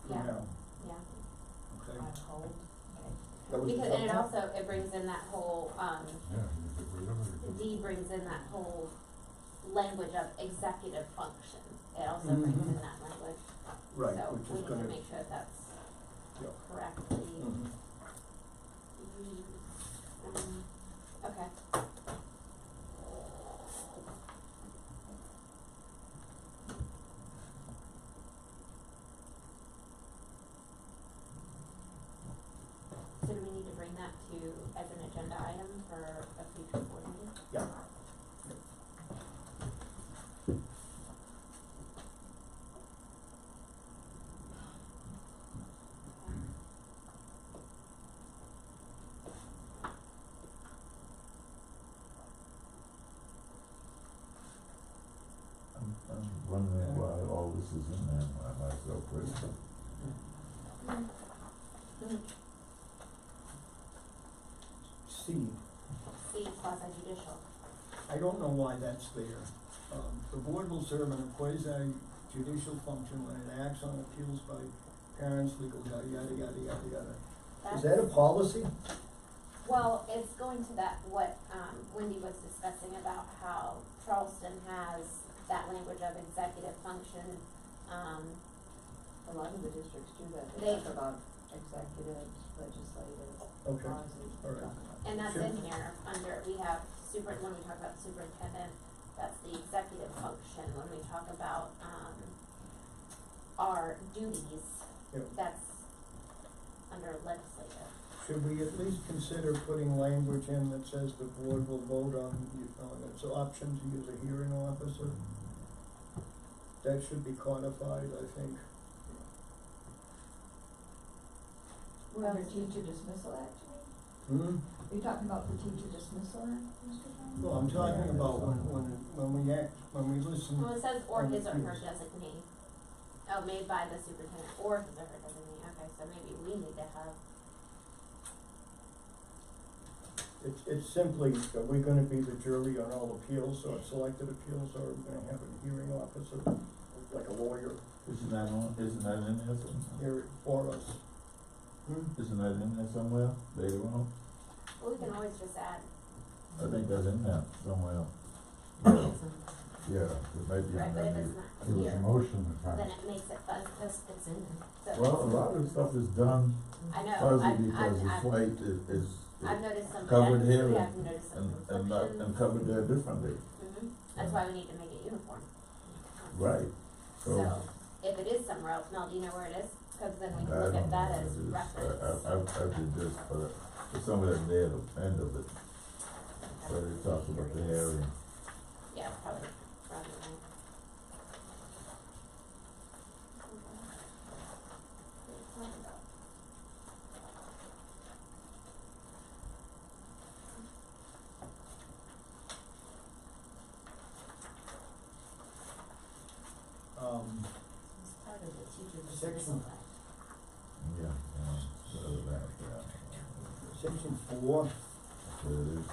for Yeah. now, Yeah, okay? On hold, That was because, and it also, it brings in that whole, Yeah, you get rid of it or you D brings in that whole language of executive function. It also brings in that language. Right, So which we is need gonna, to make sure that that's yeah. correctly Mhm. used. Okay. So do we need to bring that to, as an agenda item for a future board meeting? Yeah. wondering why all this is in there myself personally. C, C, quasi judicial. I don't know why that's there. The board will serve in a quasi judicial function when it acts on appeals by parents, legal, yada, yada, yada, yada, yada. Is that a policy? Well, it's going to that, what, Wendy was discussing about how Charleston has that language of executive function, A lot of the districts do that, They- they talk about executive, legislative, Okay, policy. all right. and that's Sure. in here, under, we have when we talk about superintendent, that's the executive function, when we talk about, our duties, Yep. that's under legislative. Should we at least consider putting language in that says the board will vote on its option to use a hearing officer? That should be codified, I think. Well, the teacher dismissal act, you mean? Are you talking about the teacher dismissal act, Mr. Brown? No, I'm talking about when we listen. Well, it says or on his or her appeals. designee. Oh, made by the superintendent or his or her designee, okay, so maybe we need to have, It's simply, are we gonna be the jury on all appeals or selected appeals, or are we gonna have a hearing officer, like a lawyer, Isn't that in there somewhere? hear it for us? Isn't that in there somewhere, later on? well, we can always just add, I think that's in there somewhere. Yeah, it might be right, in but if there. it's It not was a here, motion that passed. then it makes it fuzzy, It's in there. so. Well, a lot of the stuff is done I know, fuzzy because it's white, I've noticed some, covered here we and- have noticed some and not, conflictions. and covered there differently, That's why we need to make it uniform. right? So, if it is somewhere else, Mel, do you know where it is? Cause then we can I look don't at that know as what it is. reference. I did this, but it's somewhere near the end of it, where they talk about the hearing. Yeah, probably, right. It's part of the teacher Section- dismissal act. So that, yeah. Section 4, So it is.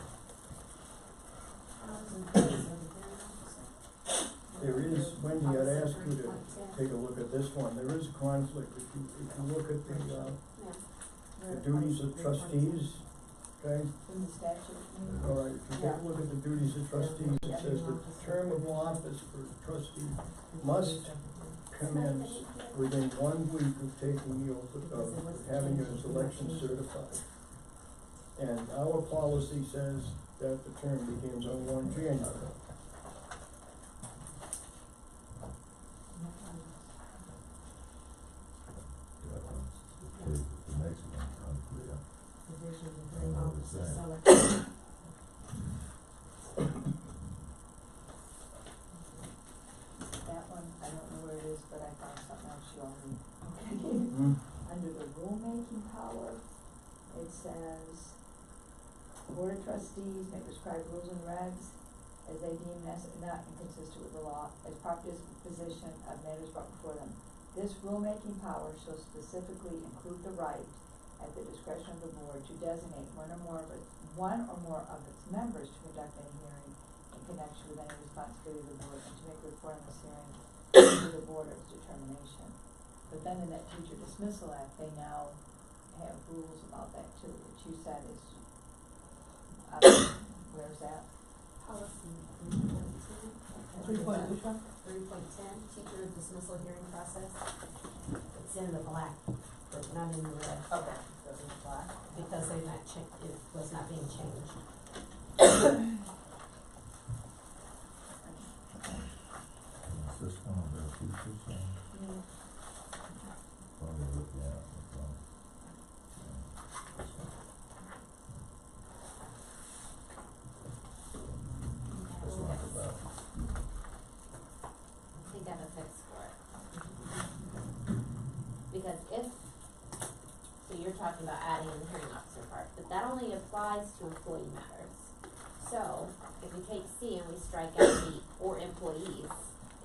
there is, Wendy, I'd ask you to take a look at this one, there is a conflict, if you look at the duties of trustees, okay? In the statute, you mean? All right, if you take a look at the duties of trustees, it says the term of office for trustee must commence within 1 week of taking the oath of having your election certified. And our policy says that the term begins on 1 January. Okay, the next one's unclear. Division of I hearing know what it's officer saying. selection. That one, I don't know where it is, but I found something else you all need. Okay. Under the rulemaking power, it says, Board of Trustees may prescribe rules and regs as they deem not inconsistent with the law, as proper disposition of matters brought before them. This rulemaking power shall specifically include the right, at the discretion of the board, to designate one or more of its members to conduct any hearing in connection with any responsibility of the board, and to make report on this hearing to the board of its determination. But then in that teacher dismissal act, they now have rules about that too, which you said is, where's that? Policy 3.10. 3.10, which one? 3.10, teacher dismissal hearing process. It's in the black, but not in the red. Okay, that's in black. Because they're not it was not being changed. Is this one of the features, probably look at it, that's all. This one's about, I think I have a fix for it. Because so you're talking about adding in the hearing officer part, but that only applies to employee matters. So, if we take C and we strike out the or employees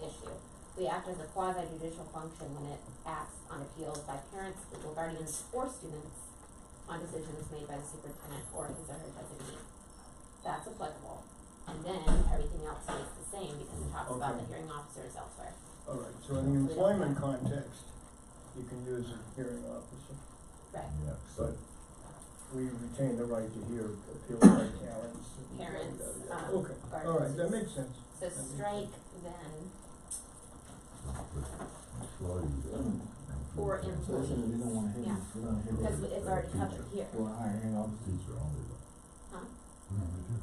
issue, we act as a quasi judicial function when it acts on appeals by parents, legal guardians, or students on decisions made by the superintendent or his or her designee. That's applicable. And then everything else stays the same because it talks about Okay. the hearing officers elsewhere. All right, so in the employment context, you can use a hearing officer. Right. Yeah, so, We retain the right to hear appeals by parents. and- Parents, Okay, all right, that guardians. makes sense. So That makes strike then, employees. or So employees. listen, we don't wanna hear, Yeah. we don't hear. Because it's already covered here, We'll hire hearing officers. Teacher only though. huh? No, we do,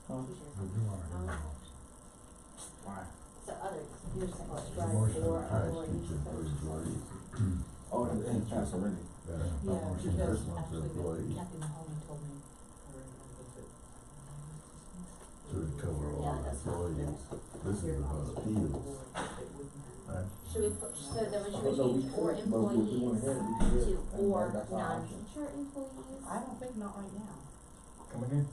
Huh? Teachers. we do want to hear Oh. them. Why? So others, you're saying what, The motion or passed, employees Teacher, first. employees. Oh, it passed already. Yeah, Yeah, motion because this one's actually employees, Kathy Mahoney told me, or was it? to cover all Yeah, the that's not employees. This is about appeals, right? Should we put, so then we should Oh, no, we change or could, but we wanna employees hear it, we can hear to it. or That's our option. non-teacher employees? I don't think not right now. Come again?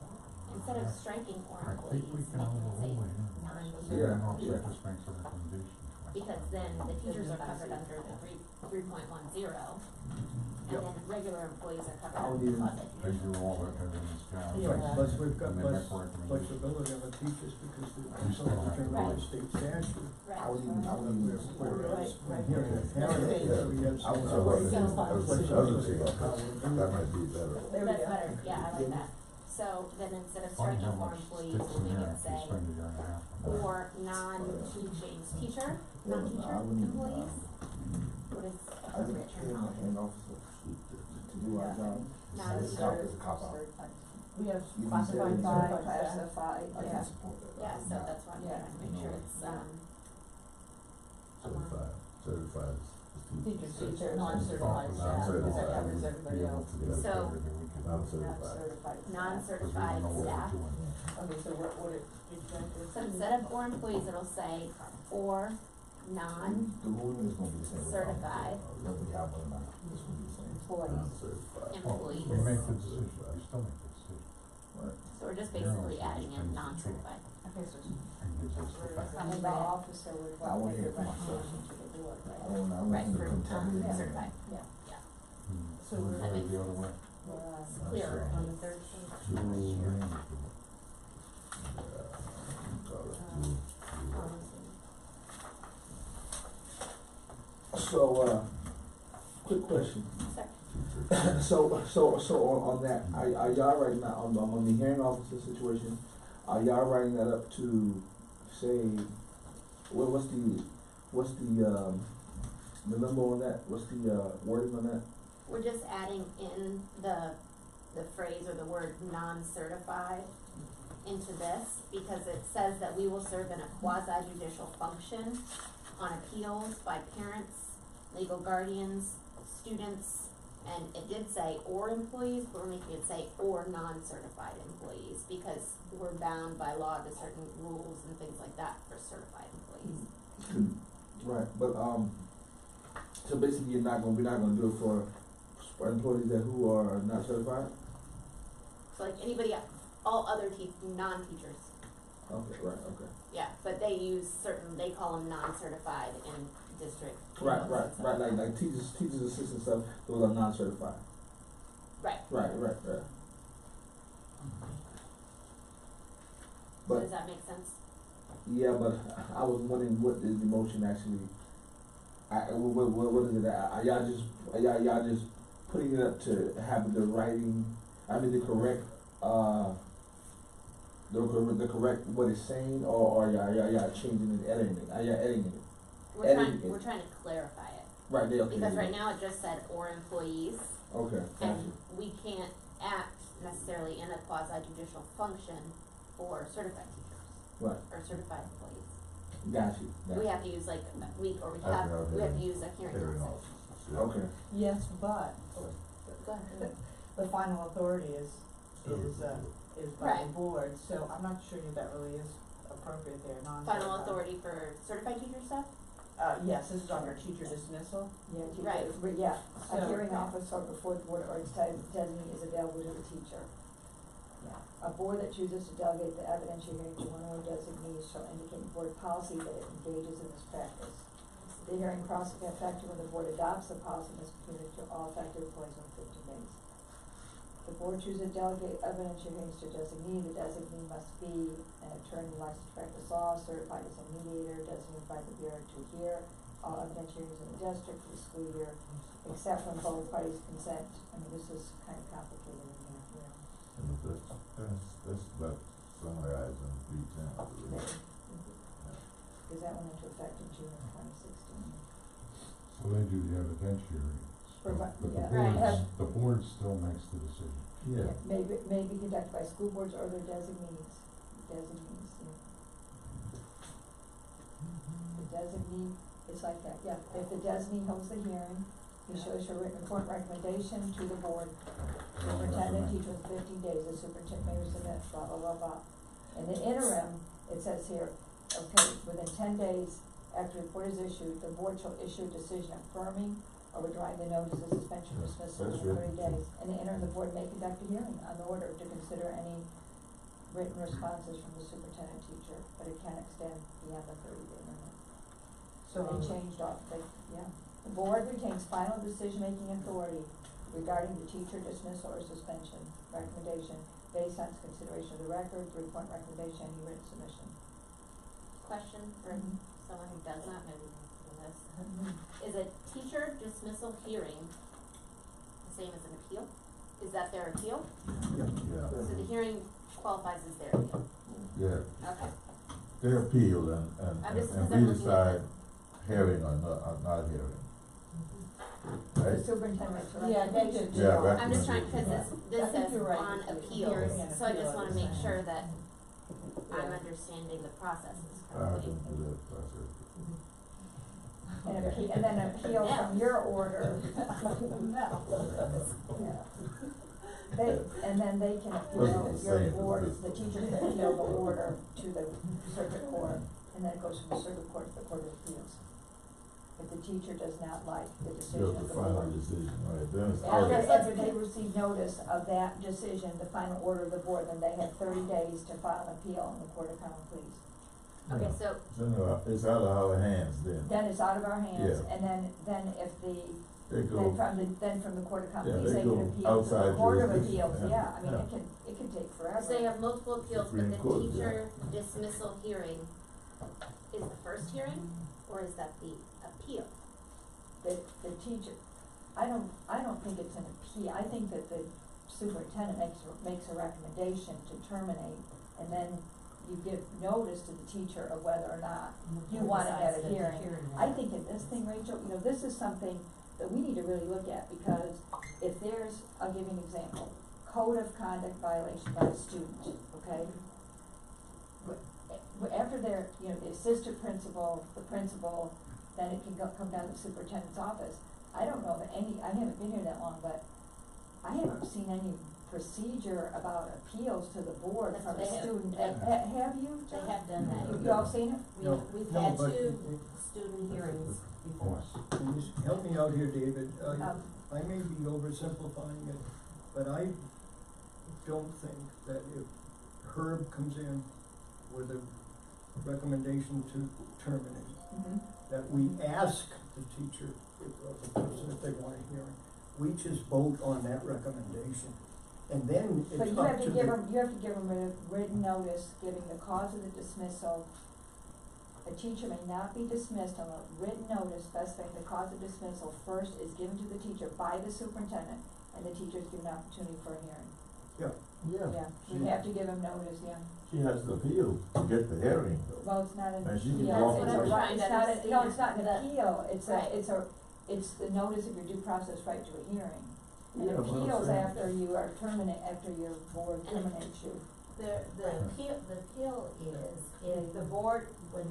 Instead of striking or I employees, think we can make hold it the say whole way in. non-teacher The hearing employees. officer just makes a recommendation. Because then the teachers are covered under the 3.10, and then regular employees are covered I would under even- quasi They judicial. do all the evidence challenge. Yeah. Plus, we've got And they less make a recommendation. flexibility on the teachers because You they're still have to determined by Right. state statute. I would even, I would We're, even support we're, that. we're hearing a parent, so we have I would some. support it. I was thinking other thing, that might be better. There we That's go. better, yeah, I like that. So then instead of Funny striking how or much employees, sticks we'll in make there it after you say spend a year and a half. on that. or non-teaching teacher, non-teacher I wouldn't, employees? What is I appropriate think hearing a terminology? hearing officer to do our job. Not It's a cop, it's a cop out. We have You classified said- five, Classified, I yeah. can support that. Yeah, so that's why I'm trying to make sure it's, Certified teachers, teachers. teacher, non-certified staff, because that covers everybody else. So- Non-certified. non-certified staff. Okay, so what it, So instead of or employees, it'll say or non, The ruling is gonna be the same. certified. Whether we have one or not, this will be the same. Non-certified. employees. You make the decision, you still make the decision. Right. So we're just basically adding in non-certified. okay, so And gives us the fact. And the officer would I wanna make hear a it for myself. recommendation to the board, I right? don't know, I Right, want for to contaminate. certified. Yeah. So Would we're- it go the other way? It's clearer on the third page. So, quick question. So on that, are y'all right now, on the hearing officer situation, are y'all writing that up to say, what's the number on that? What's the, wording on that? We're just adding in the phrase or the word non-certified into this, because it says that we will serve in a quasi-judicial function on appeals by parents, legal guardians, students, and it did say or employees, but we're making it say or non-certified employees, because we're bound by law to certain rules and things like that for certified employees. Right, but, so basically we're not gonna do it for employees who are not certified? So like anybody, all other non-teachers, Okay, right, okay. yeah, but they use certain, they call them non-certified in district. Right, and right, stuff right, that. like teachers, assistants stuff, those are non-certified. Right. Right. So But, does that make sense? yeah, but I was wondering what is the motion actually, what is it, are y'all just putting it up to have the writing, the correct, the correct, what it's saying, or are y'all changing it, editing it, are y'all editing it? We're trying to clarify it, Right there, okay. because right now it just said or employees, Okay, gotcha. and we can't act necessarily in a quasi-judicial function for certified teachers. Right. Or certified employees. Got you. We have to use like, we have to use a hearing Hearing officer. officers, yeah. Okay. yes, but Go ahead. the final authority is by Right. the board, so I'm not sure that really is appropriate there, non-certified. Final authority for certified teacher stuff? Yes, this is under teacher dismissal. Yeah, Right. yeah, So- a hearing officer before the board or its designee is available to the teacher. Yeah, a board that chooses to delegate the evidentiary hearing to one of their designees shall indicate in board policy that it engages in this practice. The hearing process will be effective when the board adopts the policy and is communicated to all affected employees within 15 days. The board chooses a delegate evidentiary hearings to designee. The designee must be an attorney licensed to practice law, certified as a mediator, designated by the bureau to hear all evidentiary hearings in the district for the school year, except when both parties consent. I mean, this is kind of complicated in here. And that's about summarized in 310, I believe. Because that went into effect in June of 2016. So they do the evidentiary. But Yeah. Right. the board still makes the decision. Yeah. May be conducted by school boards or their designees, yeah. The designee, it's like that, yeah, if the designee holds the hearing, he shows your written report recommendation to the board. Superintendent, teacher within 15 days, the superintendent may resubmit, blah, blah, blah, blah. In the interim, it says here, okay, within 10 days after the report is issued, the board shall issue a decision affirming or withdrawing the notice of suspension or dismissal That's within 30 written. days. In the interim, the board may conduct a hearing on the order to consider any written responses from the superintendent teacher, but it can extend beyond the 30-day limit. So they changed off, yeah. The board retains final decision-making authority regarding the teacher dismissal or suspension recommendation based on its consideration of the record, the report recommendation, and written submission. Question for Mhm. someone who does not know this. Is a teacher dismissal hearing the same as an appeal? Is that their appeal? Yeah, So the hearing qualifies as their appeal? yeah. Okay. They appeal and I'm just- and I'm we looking decide at hearing or not hearing. The Right? superintendent's Yeah, I think recommendation. that- Yeah, I'm just trying, cause recommendation, this I think says you're right. on appeals, Hearing and so I just appeal wanna are the make same. sure that I'm Yeah. understanding the processes I correctly. don't do that process. And then appeal from your order. No. Yeah. And then they can appeal Wasn't the your same, board, it was the teacher can appeal the order to the circuit court, and then it goes from the circuit court to the court of appeals. If the teacher does not like the decision That was of the the final board. decision, right, then it's After, ordered. after they receive notice of that decision, the final order of the board, then they have 30 days to file an appeal in the Court of Common Pleas. Okay, so, It's out of our hands then. Then it's out of our hands, Yeah. and then if the, They go, then from the Court of Common Yeah, Pleas, they they can go appeal to the outside Court of jurisdiction, Appeals, yeah, yeah, I mean, yeah. it can take forever. so you have multiple appeals, but Supreme the Court, yeah. teacher dismissal hearing is the first hearing, or is that the appeal? The teacher, I don't think it's an appeal, I think that the superintendent makes a recommendation to terminate, and then you give notice to the teacher of whether or not you wanna have a hearing. I think in this thing, Rachel, this is something that we need to really look at, because if there's, I'll give you an example, code of conduct violation by a student, okay? After they're, the assistant principal, the principal, then it can come down to the superintendent's office. I don't know of any, I haven't been here that long, but I haven't seen any procedure about appeals to the board That's from what a they have. student. They- Have you, They John? have done that. You all seen it? No, We've no, had but- two student hearings before. Can you help me out here, David? Um, I may be oversimplifying it, but I don't think that if Herb comes in with a recommendation to terminate, Mhm. that we ask the teacher, the person, if they want a hearing. We just vote on that recommendation, and then But it's you up have to to the. give them a written notice giving the cause of the dismissal. A teacher may not be dismissed on a written notice specifying the cause of dismissal first is given to the teacher by the superintendent, and the teacher is given an opportunity for a hearing. Yeah, Yeah, you have to give them notice, yeah. she has to appeal to get the hearing. Well, it's not an And she appeal, can walk it's a away. right, it's not a, no, it's not an Understand appeal, it's Right. it's the notice of your due process right to a hearing. An Yeah, but I'm appeals saying- after you are after your board And- terminates you. The appeal is, if the board, when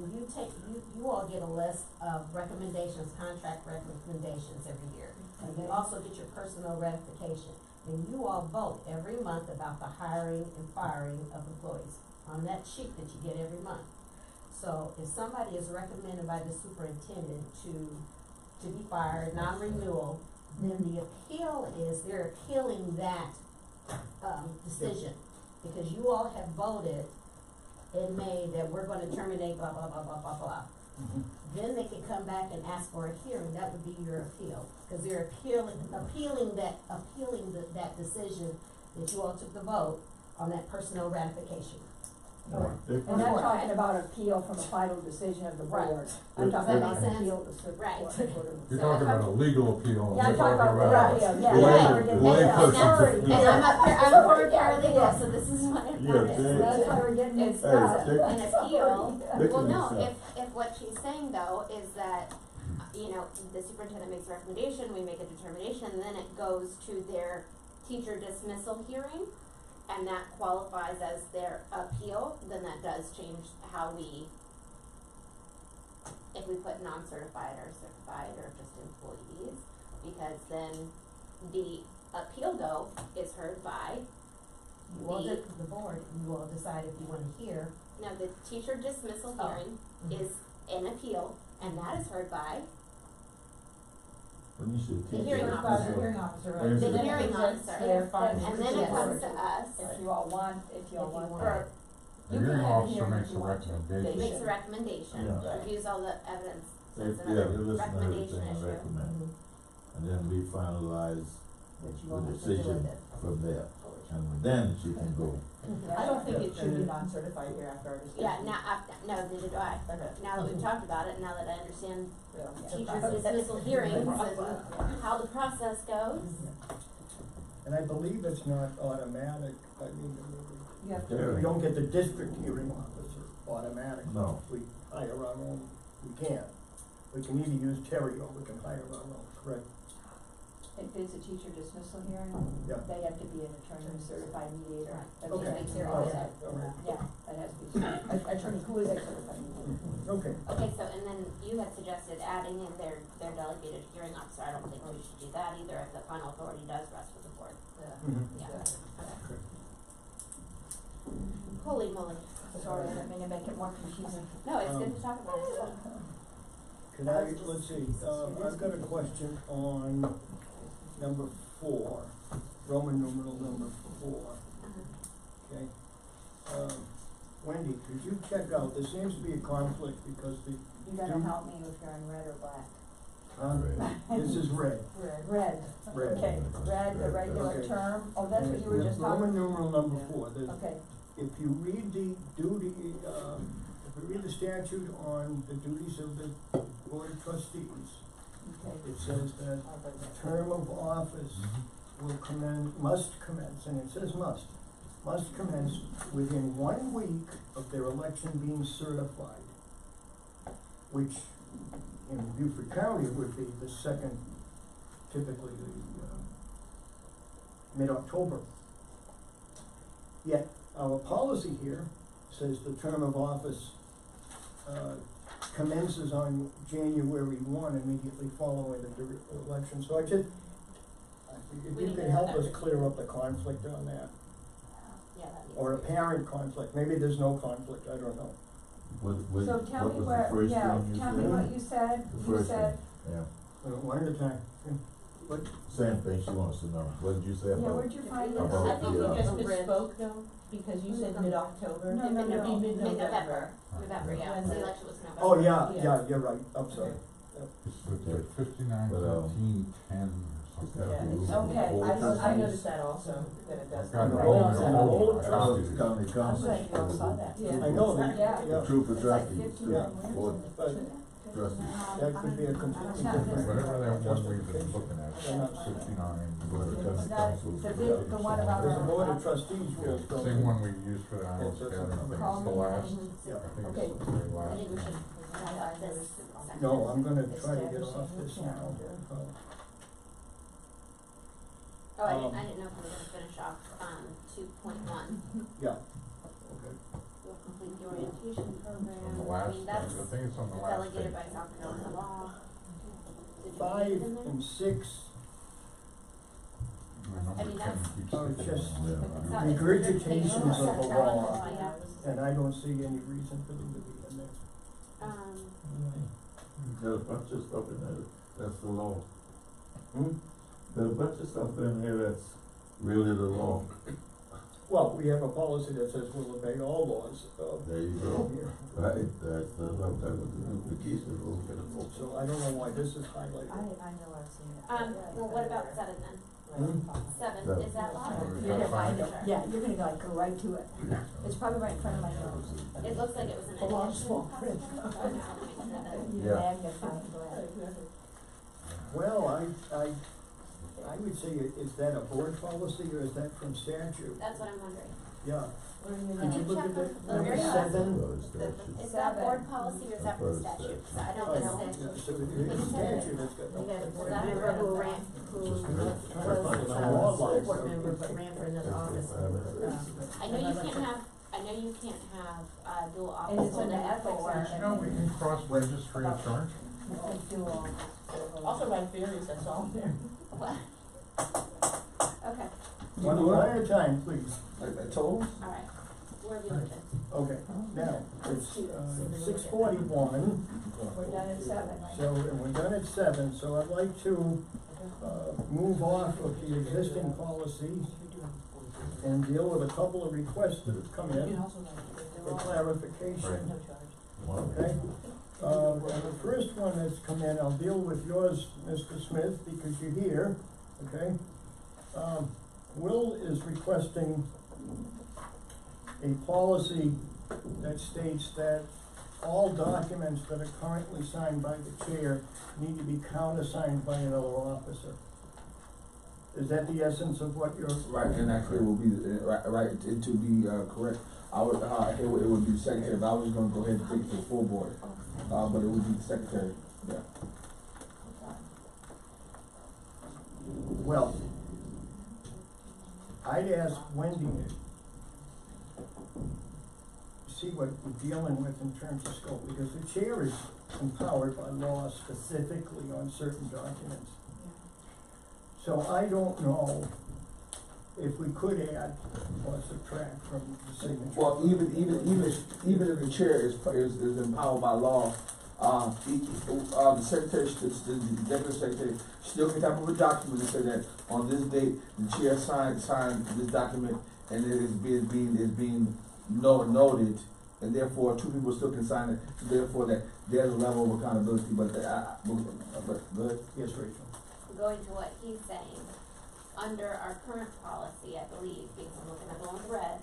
you all get a list of recommendations, contract recommendations every year. And you also get your personal ratification, and you all vote every month about the hiring and firing of employees on that sheet that you get every month. So if somebody is recommended by the superintendent to be fired, non-renewal, then the appeal is, they're appealing that, decision. Because you all have voted in May that we're gonna terminate blah, blah, blah, blah, blah, blah. then they can come back and ask for a hearing, that would be your appeal. Cause they're appealing that decision that you all took the vote on that personnel ratification. Right. And I'm talking about appeal from a final decision of the Right. board. Does I'm talking that about make sense? appeal to the Right. You're So talking I- about a legal appeal, Yeah, I'm we're talking about talking appeal, about. yeah. Lay- That's what we're lay getting at. person. Sorry. And I'm a former paralegal, so this is what I'm Yeah, not. they- That's why we're getting It's mixed up. Hey, an appeal. They Well, can no, accept. if what she's saying though is that, you know, the superintendent makes a recommendation, we make a determination, and then it goes to their teacher dismissal hearing, and that qualifies as their appeal, then that does change how we, if we put non-certified or certified or just employees, because then the appeal though is heard by You all, the board, you all decide if you wanna hear. no, the teacher dismissal Oh. hearing Mhm. is an appeal, and that is heard by When you say The teacher, hearing that's officer. what- Hearing officer, There's right? a- the Then it hearing presents officer, their findings and then to it the comes board. to us, If you all want, If you want. or The You can hearing have a officer hearing makes if a you want to. recommendation. makes a recommendation, Yeah. reviews all the evidence, They, sends yeah, they another listen to recommendation everything and issue. recommend, and then we finalize That you the want to do decision with it. from there, and then she can go. I don't think it should be non-certified here after our discussion. Yeah, no, neither do I. Okay. Now that we've talked about it, now that I understand Yeah. teachers' dismissal hearings and how the process goes, And I believe it's not automatic, I mean, You have we Hearing. don't get the district hearing officer automatic. No. We hire our own, we can't. We can either use Terry or we can hire our own, correct? If it's a teacher dismissal hearing, Yeah. they have to be an attorney certified mediator. That Okay. means they All carry right, that. all right. Yeah, that has to be certified. Attorney, who is a certified mediator? Okay, okay, so, and then you had suggested adding in their delegated hearing officer, I don't think we should do that either, if the final authority does rest with the board. mhm. Yeah, okay. Okay. Holy moly, Sorry, I didn't mean to make it more confusing. no, it's good to talk about it, so. Could I, let's see, I've got a question on number 4, Roman numeral number 4, okay? Wendy, could you check out, there seems to be a conflict because the, You gotta help me if you're in red or black. this is red, Red. red. Okay, red, the regular Okay. term, oh, that's what you were just talking. Roman numeral number 4, there's, Okay, if you read the duty, if you read the statute on the duties of the board of trustees, okay. it says that term of office will must commence, and it says must commence within 1 week of their election being certified, which in Beaufort County would be the second, typically the, mid-October. Yet, our policy here says the term of office, commences on January 1, immediately following the election, so if We you need could to help have us that clear up the conflict on that, Yeah, that needs or to a be- parent conflict, maybe there's no conflict, I don't know. So tell what me was where, the first yeah, thing you tell me said? what you said, The you first said, one, yeah, One at a time, but, same thing she wants to know, what did you say yeah, about? where'd you find this? About I think you the, just Red. misspoke though, because you said mid-October. No, It'd no. be Mid-November, November, yeah, When the the- election was November. oh, yeah, Yeah. you're right, I'm sorry. It's like 59, But, 13, 10, or It's something. gotta be Yeah, moving okay, forward. I noticed that also, that it does. I've got it all. Charles County I'm Council. glad you all saw that. Yeah. I know that, Yeah. yeah, The troop of It's like trustees, 59 too, years board ago. but trustees. that could be a completely Not this different. Whatever that one we've been looking at, They're not 69. Board of County That- Councils. the one about There's a our- board of trustees rules, don't Same there? one we used for the Islands Yes, Gathering thing, Call it's the me. last, Yeah. I think Okay. it's the very I last think we should one. have this section. No, I'm gonna try to get off Establishing this the now. calendar. Oh, I didn't know if we were gonna finish off, 2.1, Yeah, okay. we'll complete the orientation program, On the I last, mean, that's I think it's on the last page. delegated by South Carolina law. Did you 5 read it in there? and 6, I mean, that's- Oh, it's just- It's not- it's regurgitations of the South Carolina law. yeah. and I don't see any reason for them to be in there. There's a bunch of stuff in there, that's the law. Hmm? There's a bunch of stuff in here that's really the law. Well, we have a policy that says we'll obey all laws, There you go. Right, that's the duplication rule for the book. so I don't know why this is highlighted. I know I've seen it. Well, what about 7 then? Hmm? 7, is that law? You're gonna find it, yeah, you're gonna like go right to it. It's probably right in front of my nose. It looks like it was an A long, addition. small print. You Yeah. magnifying glass. Well, I would say, is that a board policy or is that from statute? That's what I'm wondering. Yeah, Where do you did you know? look at that, The number very last 7? Is that board policy or is that from statute? 'Cause I don't Oh, know. yeah, so it's statute, it's got We got a no. board member who ran, who was Trying to a find the school law board line. member, but ran for another office. I know you can't have, dual office. And it's but in the then ethics for- section. You know, we can cross registry of charge. You can do all. Also write theories, that's all there. What? Okay, One at a time, please. Like total? alright. Where have you looked at? Okay, now, it's, 6:41, We're done at 7, right? so, and we're done at 7, so I'd like to, move off of the existing policy and deal with a couple of requests that have come in for clarification, okay? And the first one that's come in, I'll deal with yours, Mr. Smith, because you're here, okay? Will is requesting a policy that states that all documents that are currently signed by the chair need to be countersigned by another officer. Is that the essence of what you're? Right, and actually it will be, right, it to be, correct, it would be the secretary, but I was gonna go ahead and take it to the full board, but it would be the secretary, yeah. Well, I'd ask Wendy to see what we're dealing with in terms of scope, because the chair is empowered by law specifically on certain documents. So I don't know if we could add or subtract from the signature. Well, even if the chair is empowered by law, the secretary, the executive secretary, still can type up a document and say that on this date, the chair signed this document, and it is being noted, and therefore two people still can sign it, so therefore that there's a level of accountability, but go ahead. Yes, Rachel. Going to what he's saying, under our current policy, I believe, because I'm looking at the one with red,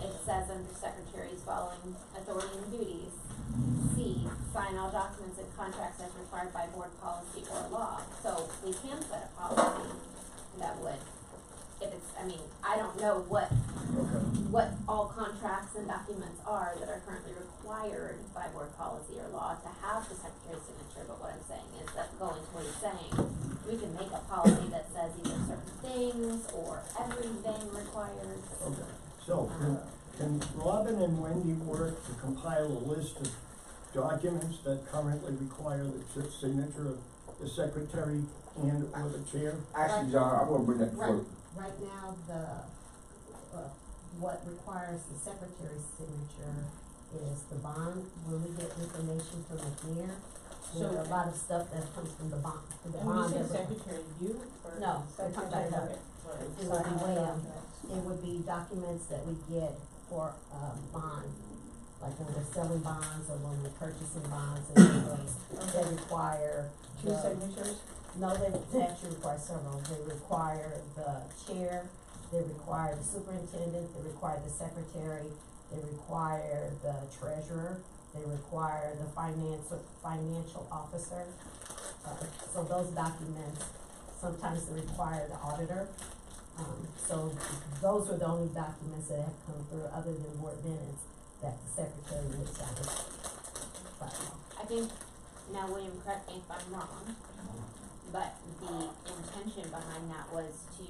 it says under secretaries following authority and duties, C, sign all documents and contracts as required by board policy or law. So we can set a policy that would, if it's, I mean, I don't know what all contracts and documents are that are currently required by board policy or law to have the secretary's signature, but what I'm saying is that going to what he's saying, we can make a policy that says either certain things or everything required. Okay, so can Robin and Wendy work to compile a list of documents that currently require the signature of the secretary and or the chair? Actually, John, I'm gonna bring that Right, forward. right now, what requires the secretary's signature is the bond, when we get information from the mayor, there's a lot of stuff that comes from the bond, the And when bond. you say that- secretary, you or? No, secretary, no. Okay. It would be it would be documents that we get for, bond, like when we're selling bonds or when we're purchasing bonds and things, they require. Two the- signatures? No, they actually require several. They require the chair, they require the superintendent, they require the secretary, they require the treasurer, they require the financial officer. So those documents, sometimes they require the auditor. So those are the only documents that have come through, other than board minutes, that the secretary would sign. But, I think, now William, correct me if I'm wrong, but the intention behind that was to,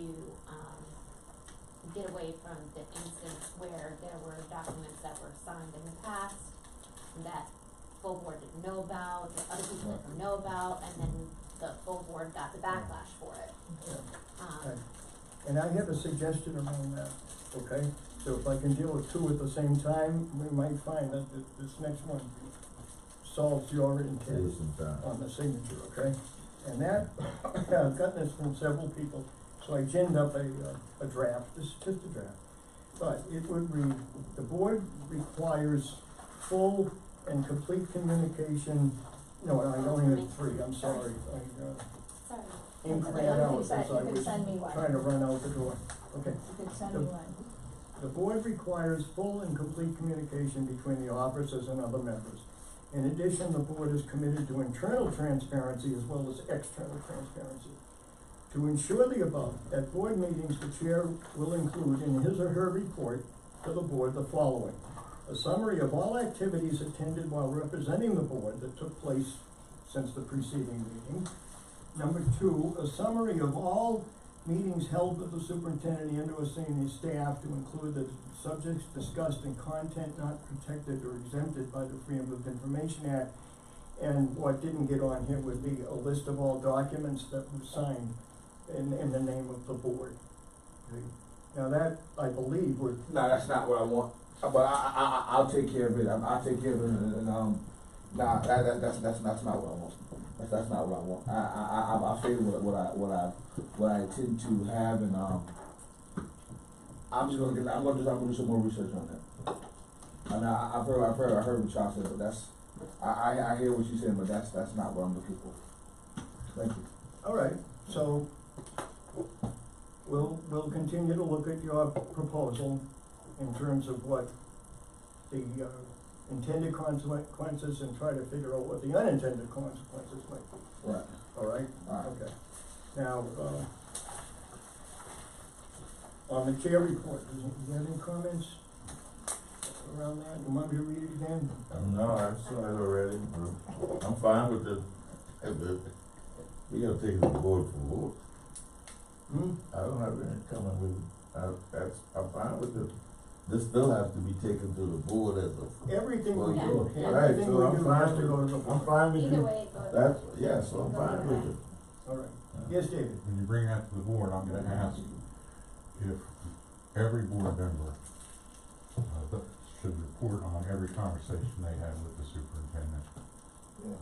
get away from the instance where there were documents that were signed in the past that full board didn't know about, that other people didn't know about, and then the full board got the backlash for it. Okay. And I have a suggestion around that, okay? So if I can deal with two at the same time, we might find that this next one solves your intent Saves some time. on the signature, okay? And that, I've gotten this from several people, so I ginned up a draft, this is just a draft. but it would read, the board requires full and complete communication, no, I only have three, I'm sorry, Sorry. inked Okay, that you out can as send- I you can was send me one. trying to run out the door. Okay. You could send me one. The board requires full and complete communication between the officers and other members. In addition, the board is committed to internal transparency as well as external transparency. To ensure the above, at board meetings, the chair will include in his or her report to the board the following: a summary of all activities attended while representing the board that took place since the preceding meeting. Number two, a summary of all meetings held with the superintendent and or senior staff to include the subjects discussed and content not protected or exempted by the Freedom of Information Act. And what didn't get on here would be a list of all documents that were signed in the name of the board. Okay. Now that, I believe, would, No, that's not what I want, but I'll take care of it, I'll take care of it, and, nah, that's not what I want. That's not what I want. I'll say what I intend to have, and, I'm gonna do some more research on that. And I heard what y'all said, but that's, I hear what you're saying, but that's not what I'm looking for. Thank you. all right, so we'll continue to look at your proposal in terms of what the, intended consequences and try to figure out what the unintended consequences might be. Right. All right? All right. Okay. Now, on the chair report, do you have any comments around that? You want me to read it again? No, I saw it already, I'm fine with it. We gotta take it to the board for vote. I don't have any comment with it, I'm fine with it. This still has to be taken to the board as a. Everything we Yeah. do, Yeah. Right, everything so we I'm do fine has to with go to it. the I'm board. fine with Either you. way, it goes. That's, yeah, so I'm fine with it. All right. Yes, David? When you bring that to the board, I'm gonna ask if every board member, should report on every conversation they had with the superintendent. Yeah.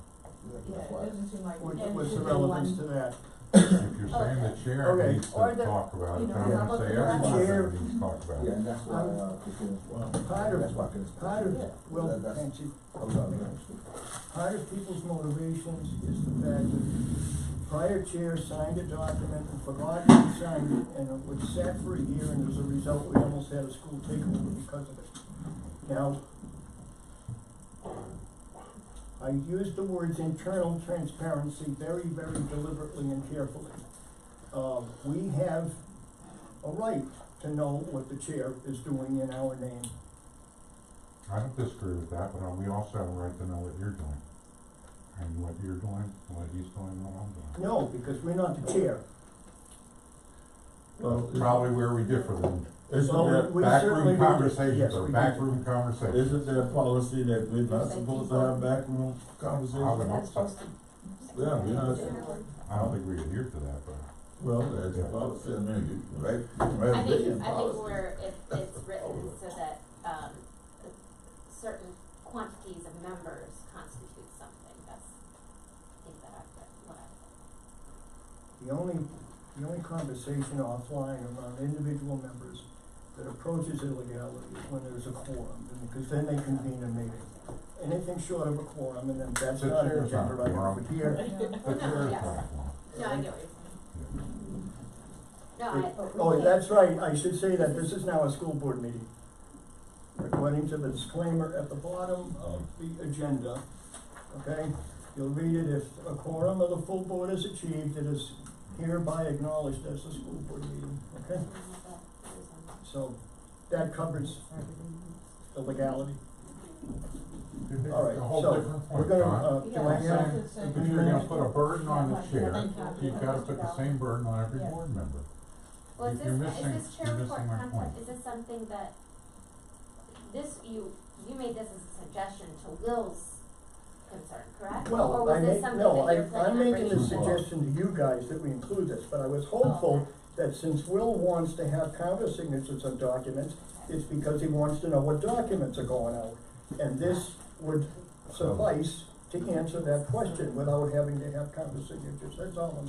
Yeah, it doesn't seem like. What's the relevance to that? If you're saying the chair Okay. needs to Or the- talk about you it, know, then I'm how gonna about say the every board chair? member needs to talk about Yeah, it. and that's why, Part that's why I can. Part of, Yeah. well, That's- thank you. I'm sorry, Part of people's motivations is the fact that prior chair signed a document and forgot he signed it, and it was sat for a year, and as a result, we almost had a school takeover because of it. Now, I used the words internal transparency very, very deliberately and carefully. We have a right to know what the chair is doing in our name. I don't disagree with that, but we also have a right to know what you're doing. And what you're doing, what he's doing, what I'm doing. No, because we're not the chair. Well, Probably where we differ then. Isn't Well, there, we certainly Backroom do. conversations Yes, are we do. backroom conversations. isn't there a policy that we're not supposed to have backroom I would conversations? hope so. Yeah, we're not, I don't think we adhere to that, but. well, there's a policy, I mean, you, right, you can I write a think, billion I think policies. where it's written so that, certain quantities of members constitute something, that's, I think that what I said. The only conversation offline around individual members that approaches illegality is when there's a quorum, because then they convene a meeting. Anything short of a quorum, and then that's The not an chair's agenda not item, quorum. but here, The chair's yes. platform. No, I get what you're saying. No, oh, that's right, I should say that this is now a school board meeting. According to the disclaimer at the bottom of the agenda, okay? You'll read it, if a quorum of the full board is achieved, it is hereby acknowledged as a school board meeting, okay? So, that covers the legality. All right, A whole so, different we're point, gonna, John. do I have? If you're gonna put a burden on the chair, you've gotta put the same burden on every Yeah. board member. well, is You're this missing- chair you're report missing my content, point. is this something that, you made this as a suggestion to Will's concern, correct? Or Well, was this something that you're planning I'm on making bringing the forward? suggestion to you guys that we include this, but I was hopeful that since Will wants to have counter signatures on documents, it's because he wants to know what documents are going out. And this would suffice to answer that question without having to have counter signatures, that's all I'm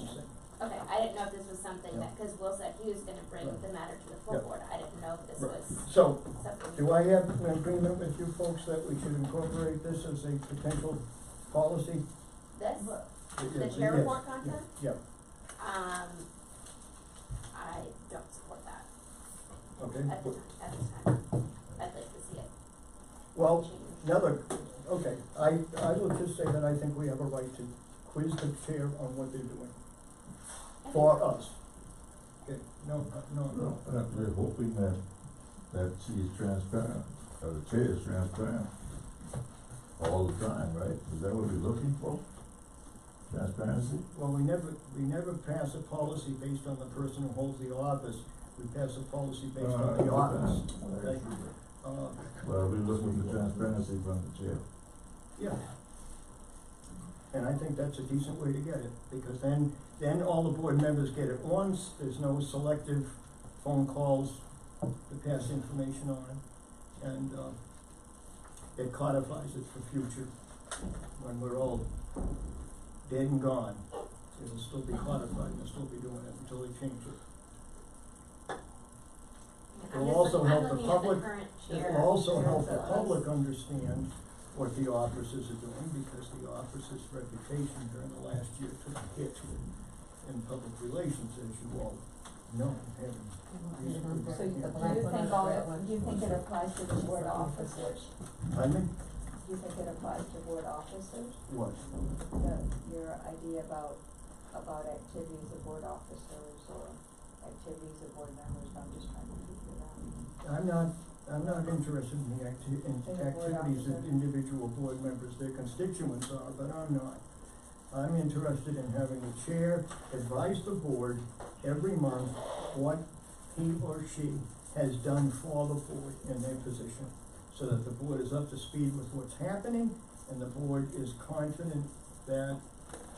saying. Okay, I didn't know if this was something that, cause Will said he was gonna bring Right. the matter to the full Yeah. board, I didn't know if So, Separate. do I have an agreement with you folks that we should incorporate this as a potential policy? This, the Yes, chair yes, report content? Yeah, I don't support that okay. at this time. I'd like to see it Well, changed. another, okay, I will just say that I think we have a right to quiz the chair on what they're doing for us. Okay, no. We're hoping that she's transparent, or the chair is transparent all the time, right? Is that what we're looking for? Transparency? Well, we never pass a policy based on the person who holds the office. We pass a policy based on the office, okay? Well, we're looking for transparency from the chair. Yeah. And I think that's a decent way to get it, because then all the board members get it once, there's no selective phone calls to pass information on, and, it codifies it for future. When we're all dead and gone, it'll still be codified, and they'll still be doing it until they change it. I'm It'll just also I'm help the looking at public, current it chair. will also chair help the of us. public understand what the officers are doing, because the officers' reputation during the last year took a hit in public relations, as you all know, having recently. So you, The do black you one think or the all, red one? do you think it applies to the board officers? I mean, Do you think it applies to board officers? what? Your idea about activities of board officers or activities of board members, I'm just trying to figure it out. I'm not interested in the activities that individual board members, their constituents are, but I'm not. I'm interested in having the chair advise the board every month what he or she has done for the board in their position, so that the board is up to speed with what's happening, and the board is confident that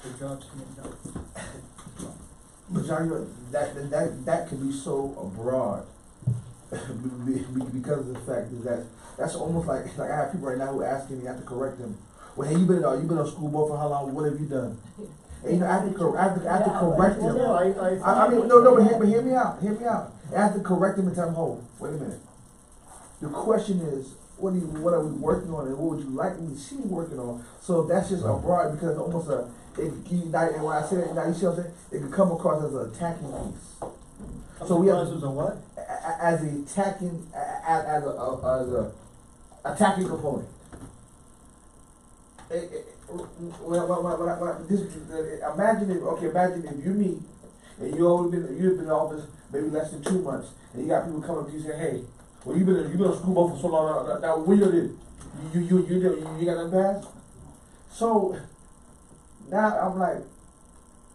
the job's being done. But John, that could be so broad because of the fact is that that's almost like I have people right now who are asking me, I have to correct them. Well, hey, you been on school board for how long? What have you done? And you know, I have to correct them. No, I mean, no, but hear me out. I have to correct them and tell them, hold, wait a minute. The question is, what are we working on, and what would you like me to see working on? So that's just a broad, because it's almost and when I say that, now you see what I'm saying? It can come across as an attacking piece. So we have As a what? as a attacking, as a attacking component. Imagine if you meet and you've been in office maybe less than 2 months, and you got people coming up to you saying, "Hey, well you've been on school board for so long. Now what you did? You got nothing passed?" So now I'm like,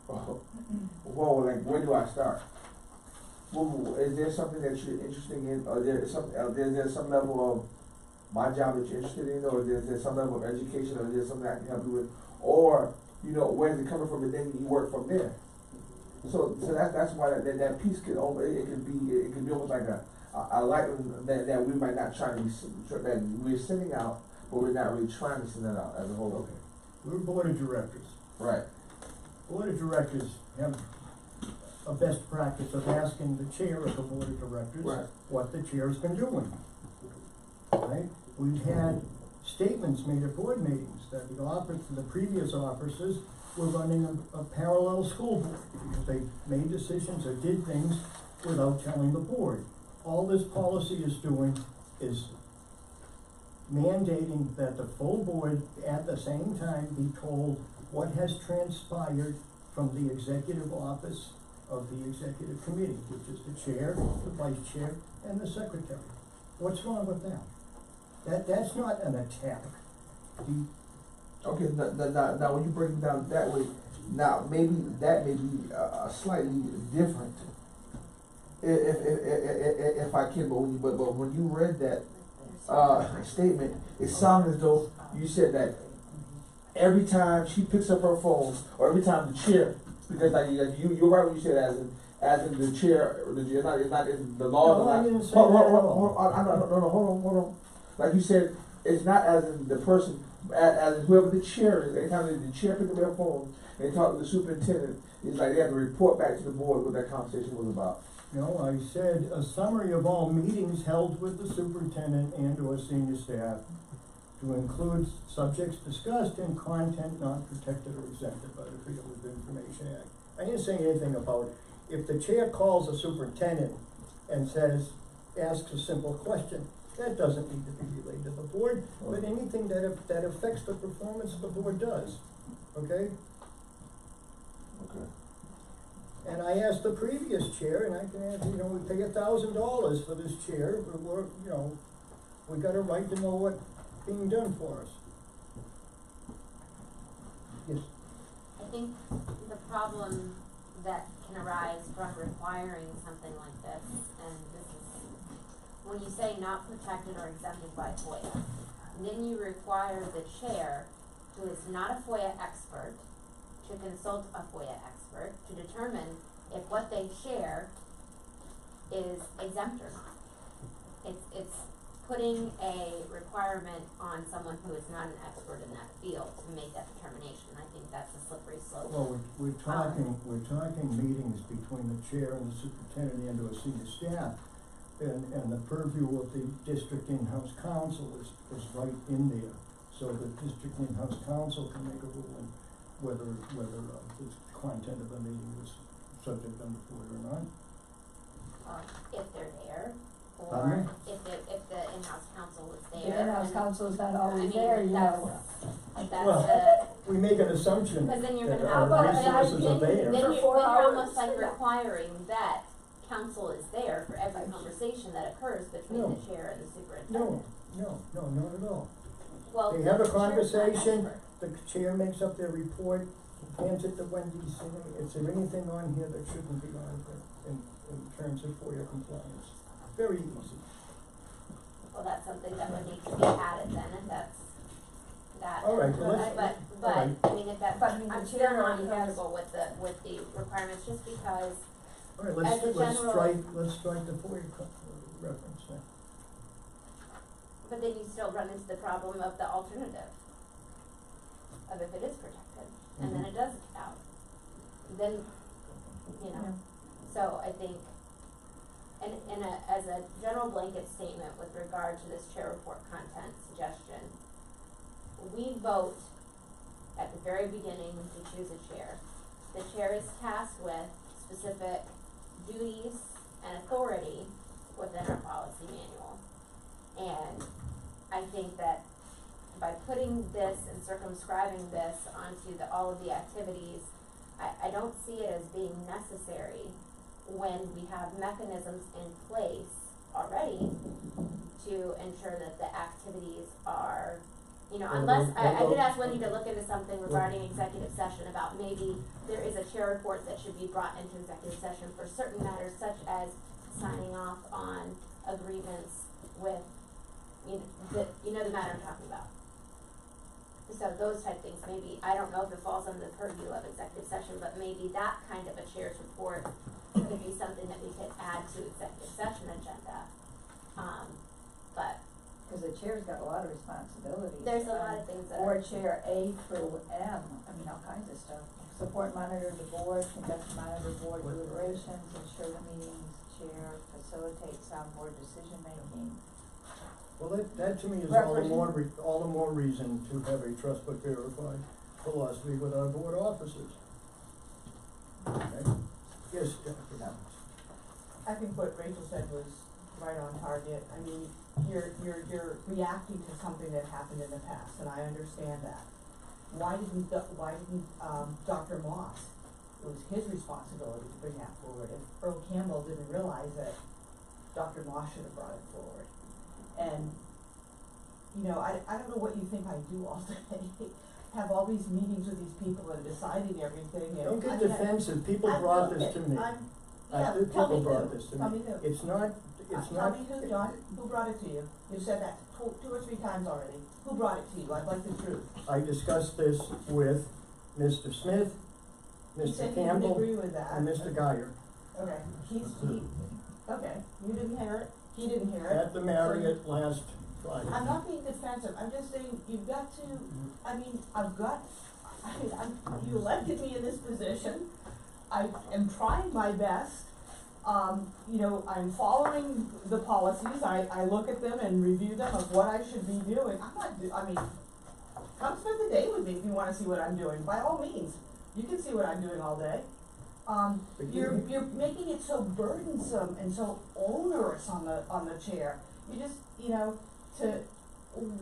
whoa, like where do I start? Well, is there something that you're interested in, or is there some level of my job that you're interested in, or is there some level of education, or is there something I can help you with, or where's it coming from, and then you work from there. So that's why that piece could be almost like a light that we might not try to that we're sending out, but we're not really trying to send that out as a whole. Okay. We're board of directors. Right. Board of directors have a best practice of asking the chair of the board of directors Right. what the chair's been doing. Right? We've had statements made at board meetings that the previous officers were running a parallel school board, because they made decisions or did things without telling the board. All this policy is doing is mandating that the full board at the same time be told what has transpired from the executive office of the executive committee, which is the chair, the vice chair, and the secretary. What's wrong with that? That's not an attack. Okay, now when you break it down that way, now maybe that may be slightly different, if I can. But when you read that statement, it sounded as though you said that every time she picks up her phone, or every time the chair, because like you're right when you said as in the chair, it's not in the law. No, I didn't say that at all. Hold on. Like you said, it's not as in the person, as in whoever the chair is. Anytime the chair picks up their phone and talk to the superintendent, it's like they have to report back to the board what that conversation was about. No, I said a summary of all meetings held with the superintendent and or senior staff to include subjects discussed in content not protected or exempted by the Freedom of Information Act. I didn't say anything about if the chair calls a superintendent and says, asks a simple question, that doesn't need to be relayed to the board, but anything that affects the performance of the board does, okay? Okay. And I asked the previous chair, and I can ask, you know, we pay $1,000 for this chair, but we're, you know, we got a right to know what's being done for us. Yes, I think the problem that can arise from requiring something like this, and this is, when you say not protected or exempted by FOIA, then you require the chair, who is not a FOIA expert, to consult a FOIA expert to determine if what they share is exempt or not. It's putting a requirement on someone who is not an expert in that field to make that determination. I think that's a slippery slope. well, we're talking meetings between the chair and the superintendent and or senior staff, and the purview of the district in-house counsel is right in there. So the district in-house counsel can make a ruling whether the content of the meeting is subject under FOIA or not. If they're there, Pardon or me? if the in-house counsel was The there. in-house and- counsel is not I always mean, there, you that's- know. That's Well, we make an assumption because then you're that gonna our have, resources are there. then For you're 4 hours. almost like requiring that counsel is there for every conversation that occurs between No. the chair and the superintendent. No, not at all. Well, They have a the chair's not conversation, expert. the chair makes up their report, hands it to Wendy, saying, is there anything on here that shouldn't be on here in terms of FOIA compliance? Very easy. Well, that's something that would need to be added then, if that's that. All right, well, let's- But, all right. I mean, if that, But I mean, the I'm chair still not already has- comfortable with the requirements, just because, All right, As a let's general- strike the FOIA reference then. but then you still run into the problem of the alternative, of if it is protected, and then Mhm. it does out. Then, you know, so I think, and as a general blanket statement with regard to this chair report content suggestion, we vote at the very beginning to choose a chair. The chair is tasked with specific duties and authority within our policy manual. And I think that by putting this and circumscribing this onto all of the activities, I don't see it as being necessary when we have mechanisms in place already to ensure that the activities are, you know, Well, unless, I did well, ask Wendy to look into something regarding executive session about maybe there is a chair report that should be brought into executive session for certain matters such as signing off on agreements with, you know the matter I'm talking about. So those type things, maybe, I don't know if it falls under the purview of executive session, but maybe that kind of a chair's report could be something that we could add to executive session agenda. But Cause the chair's got a lot of responsibilities. there's a lot of things that Board chair A through M, I mean, all kinds of stuff. Support monitor the board, conduct and monitor board deliberations, ensure the meetings, chair, facilitate sound board decision making. Well, that to me is all the more reason to have a trust but verified philosophy with our board officers. Okay? Yes, Jennifer. I think what Rachel said was right on target. I mean, you're reacting to something that happened in the past, and I understand that. Why didn't Dr. Moss, it was his responsibility to bring that forward, if Earl Campbell didn't realize that Dr. Moss should have brought it forward. And, you know, I don't know what you think I do all day, have all these meetings with these people and deciding everything and. Don't get I mean, defensive, people I brought look this at- to me. Yeah, People tell me brought who. this to Tell me. me who. It's not, Tell me who, John, who brought it to you? You said that two or three times already. Who brought it to you? I'd like the truth. I discussed this with Mr. Smith, He Mr. said he didn't Campbell, agree with that. and Mr. Geyer Okay, okay, you didn't hear it, he didn't hear it. at the Marriott last Friday. I'm not being defensive, I'm just saying, you've got to, you elected me in this position. I am trying my best You know, I'm following the policies, I look at them and review them of what I should be doing. Come spend the day with me if you wanna see what I'm doing, by all means, you can see what I'm doing all day. You're making it so burdensome and so onerous on the chair. You just, you know,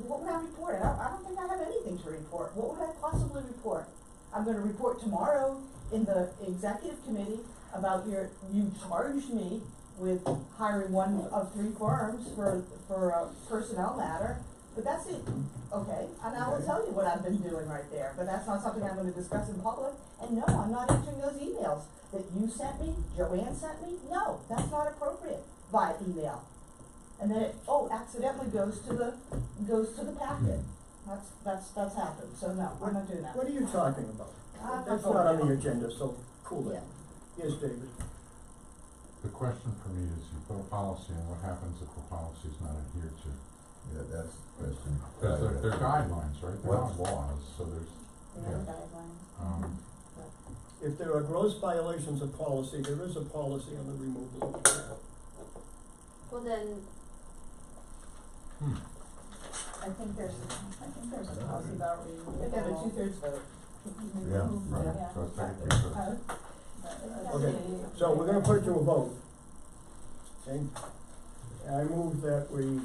what would I report? I don't think I have anything to report. What would I possibly report? I'm gonna report tomorrow in the executive committee about you charged me with hiring one of 3 firms for a personnel matter, but that's it, okay? And I will tell you what I've been doing right there, but that's not something I'm gonna discuss in public. And no, I'm not answering those emails that you sent me, Joanne sent me. No, that's not appropriate via email. And then it, accidentally goes to the packet. That's happened, so no, we're not doing that. What are you talking about? That's Oh, not on yeah. the agenda, so cool it. Yeah. Yes, David? The question for me is, you put a policy in, what happens if the policy is not adhered to? Yeah, that's the question. Because they're guidelines, right? They're not laws, so there's, Yeah, guidelines. If there are gross violations of policy, there is a policy on the removal of the chair. Well then, I think there's a policy about removal. You have to have a 2/3 vote. Yeah, right, Yeah. so it's like two-thirds. Okay, so we're gonna put it to a vote. Okay? I move that we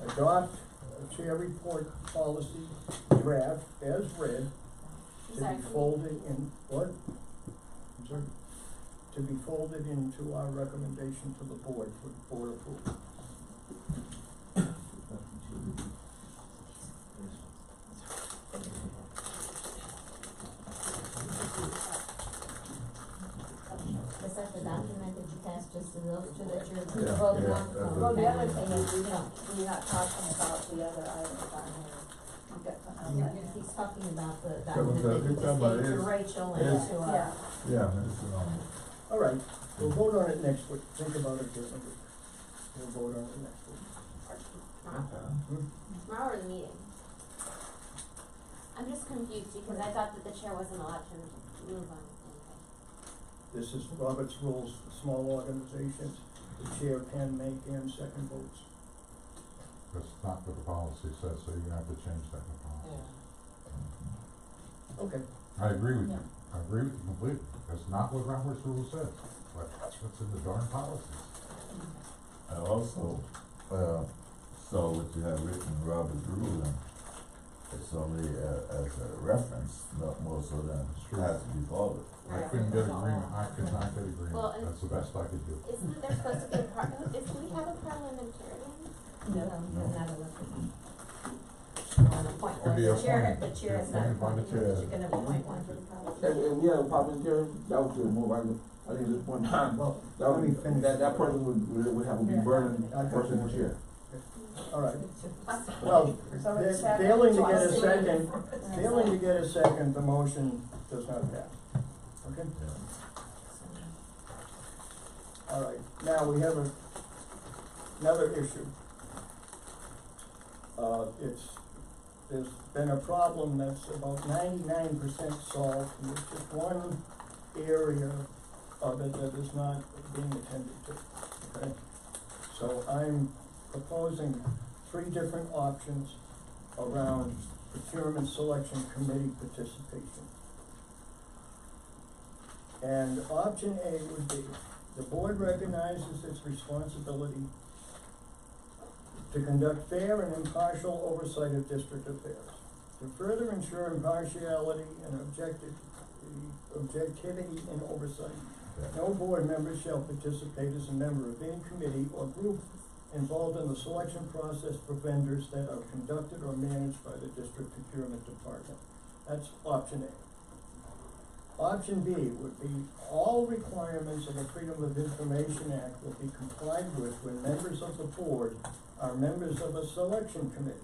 adopt a chair report policy draft as read, to sorry, be folded in, what? I'm sorry? To be folded into our recommendation to the board for board approval. Is that the document that you passed just to those two that you're Yeah, voting yeah, on? that's Well, the Yeah. other thing is, we're not talking about the other items on here. You've got something on that. He's talking about the So, document that you're you talking about just gave to his- Rachel and his- to, Yeah, Yeah, this is on. All right, we'll vote on it next week, think about it differently. We'll vote on it next week. tomorrow or the meeting. I'm just confused because I thought that the chair wasn't allowed to move on anything. This is Robert's rules for small organizations, the chair can make and second votes. that's not what the policy says, so you're gonna have to change that in the policy. Okay, I agree with you, I agree with you completely, that's not what Robert's rule says, but that's what's in the darn policies. I also, saw what you have written in Robert's rule, and it's only, as a reference, not more so than has to be followed. I couldn't get agreement, I could not get agreement, Well, and- that's the best I could do. Isn't there supposed to be do we have a parliamentarian? no, No. not elected. An appointment, Could be the chair, appointed. the chair is not Appointed by the appointed, chair. you can appoint one for the policy. And we have a parliamentarian, that was the more right, I think at this point in time, well, that let me would, finish. that person would have to be burning person in the chair. All right, well, So it's second. failing to get a Twice. second, failing to get a second, the motion does not pass. Okay? All right, now we have another issue. There's been a problem that's about 99% solved, and there's just one area of it that is not being attended to, okay? So I'm proposing 3 different options around procurement selection committee participation. And option A would be, the board recognizes its responsibility to conduct fair and impartial oversight of district affairs. To further ensure impartiality and objectivity in oversight, no board member shall participate as a member of any committee or group involved in the selection process for vendors that are conducted or managed by the district procurement department. That's option A. Option B would be all requirements of the Freedom of Information Act will be complied with when members of the board are members of a selection committee.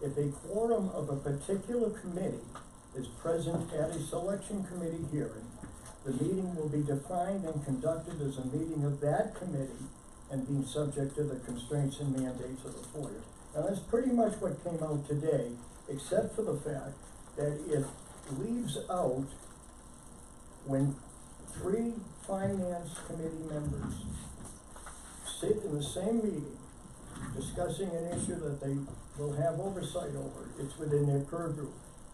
If a quorum of a particular committee is present at a selection committee hearing, the meeting will be defined and conducted as a meeting of that committee and being subject to the constraints and mandates of the FOIA. Now, that's pretty much what came out today, except for the fact that it leaves out when 3 finance committee members sit in the same meeting discussing an issue that they will have oversight over, it's within their purview.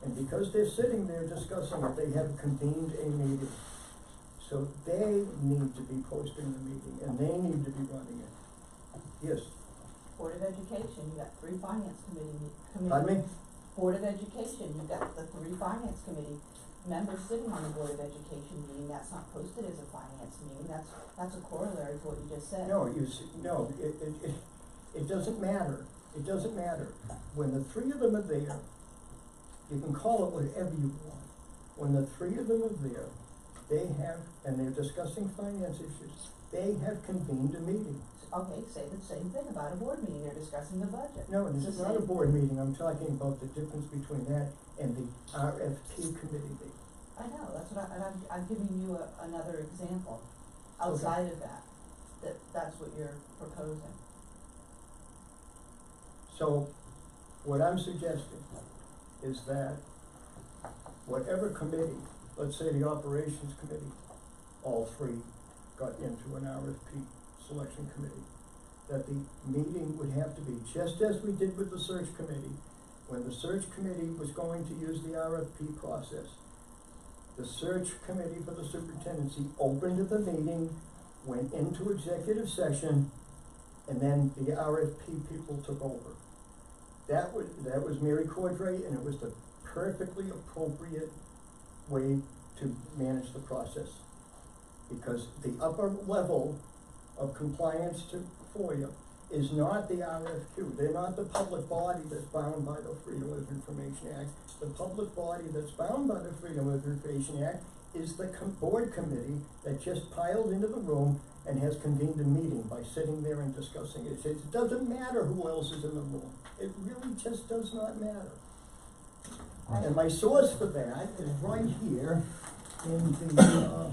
And because they're sitting there discussing it, they have convened a meeting. So they need to be posting the meeting, and they need to be running it. Yes, Board of Education, you got 3 finance committee. pardon me? Board of Education, you got the 3 finance committee members sitting on the Board of Education meeting, that's not posted as a finance meeting, that's a corollary to what you just said. No, it doesn't matter, it doesn't matter. When the 3 of them are there, you can call it whatever you want. When the 3 of them are there, they have, and they're discussing finance issues, they have convened a meeting. Okay, say the same thing about a board meeting, they're discussing the budget. No, this It's is the not a same. board meeting, I'm talking about the difference between that and the RFP committee meeting. I know, that's what and I'm giving you another example, outside of that's what you're proposing. So, what I'm suggesting is that whatever committee, let's say the operations committee, all 3 got into an RFP selection committee, that the meeting would have to be, just as we did with the search committee, when the search committee was going to use the RFP process, the search committee for the superintendency opened the meeting, went into executive session, and then the RFP people took over. That was Mary Cordray, and it was the perfectly appropriate way to manage the process. Because the upper level of compliance to FOIA is not the RFQ. They're not the public body that's bound by the Freedom of Information Act. The public body that's bound by the Freedom of Information Act is the board committee that just piled into the room and has convened a meeting by sitting there and discussing it. It doesn't matter who else is in the room. It really just does not matter. And my source for that is right here in the,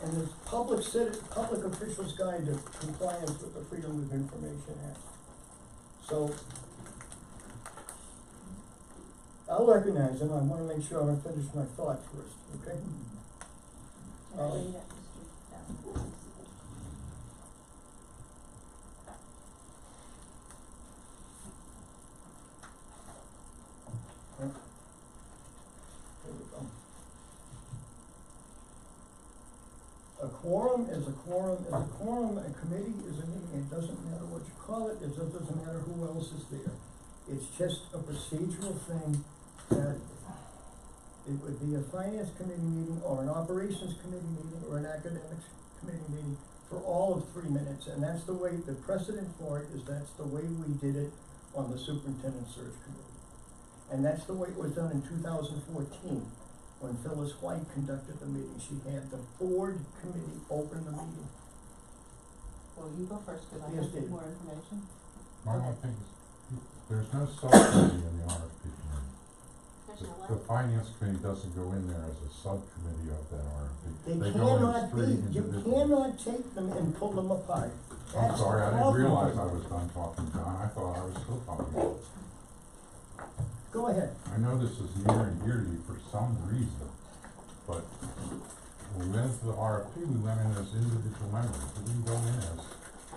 in this public officials guide to compliance with the Freedom of Information Act. So, I'll recognize him, I wanna make sure I finish my thought first, okay? Can I read it, Mr. Down? There we go. A quorum is a quorum is a quorum, a committee is a meeting, it doesn't matter what you call it, it doesn't matter who else is there. It's just a procedural thing that it would be a finance committee meeting or an operations committee meeting or an academics committee meeting for all of 3 minutes, and that's the way, the precedent for it is that's the way we did it on the superintendent search committee. And that's the way it was done in 2014, when Phyllis White conducted the meeting. She had the board committee open the meeting. Well, you go first, cause I Yes, have Dave. more information. My only thing is, there's no subcommittee in the RFP committee. There's no The what? finance committee doesn't go in there as a subcommittee of that RFP. They go in cannot as 3 be, you individuals. cannot take them and pull them apart. I'm That's sorry, I the didn't problem. realize I was done talking, John, I thought I was still talking. Go ahead. I know this is near and dear to you for some reason, but when we went into the RFP, we went in as individual members, we didn't go in as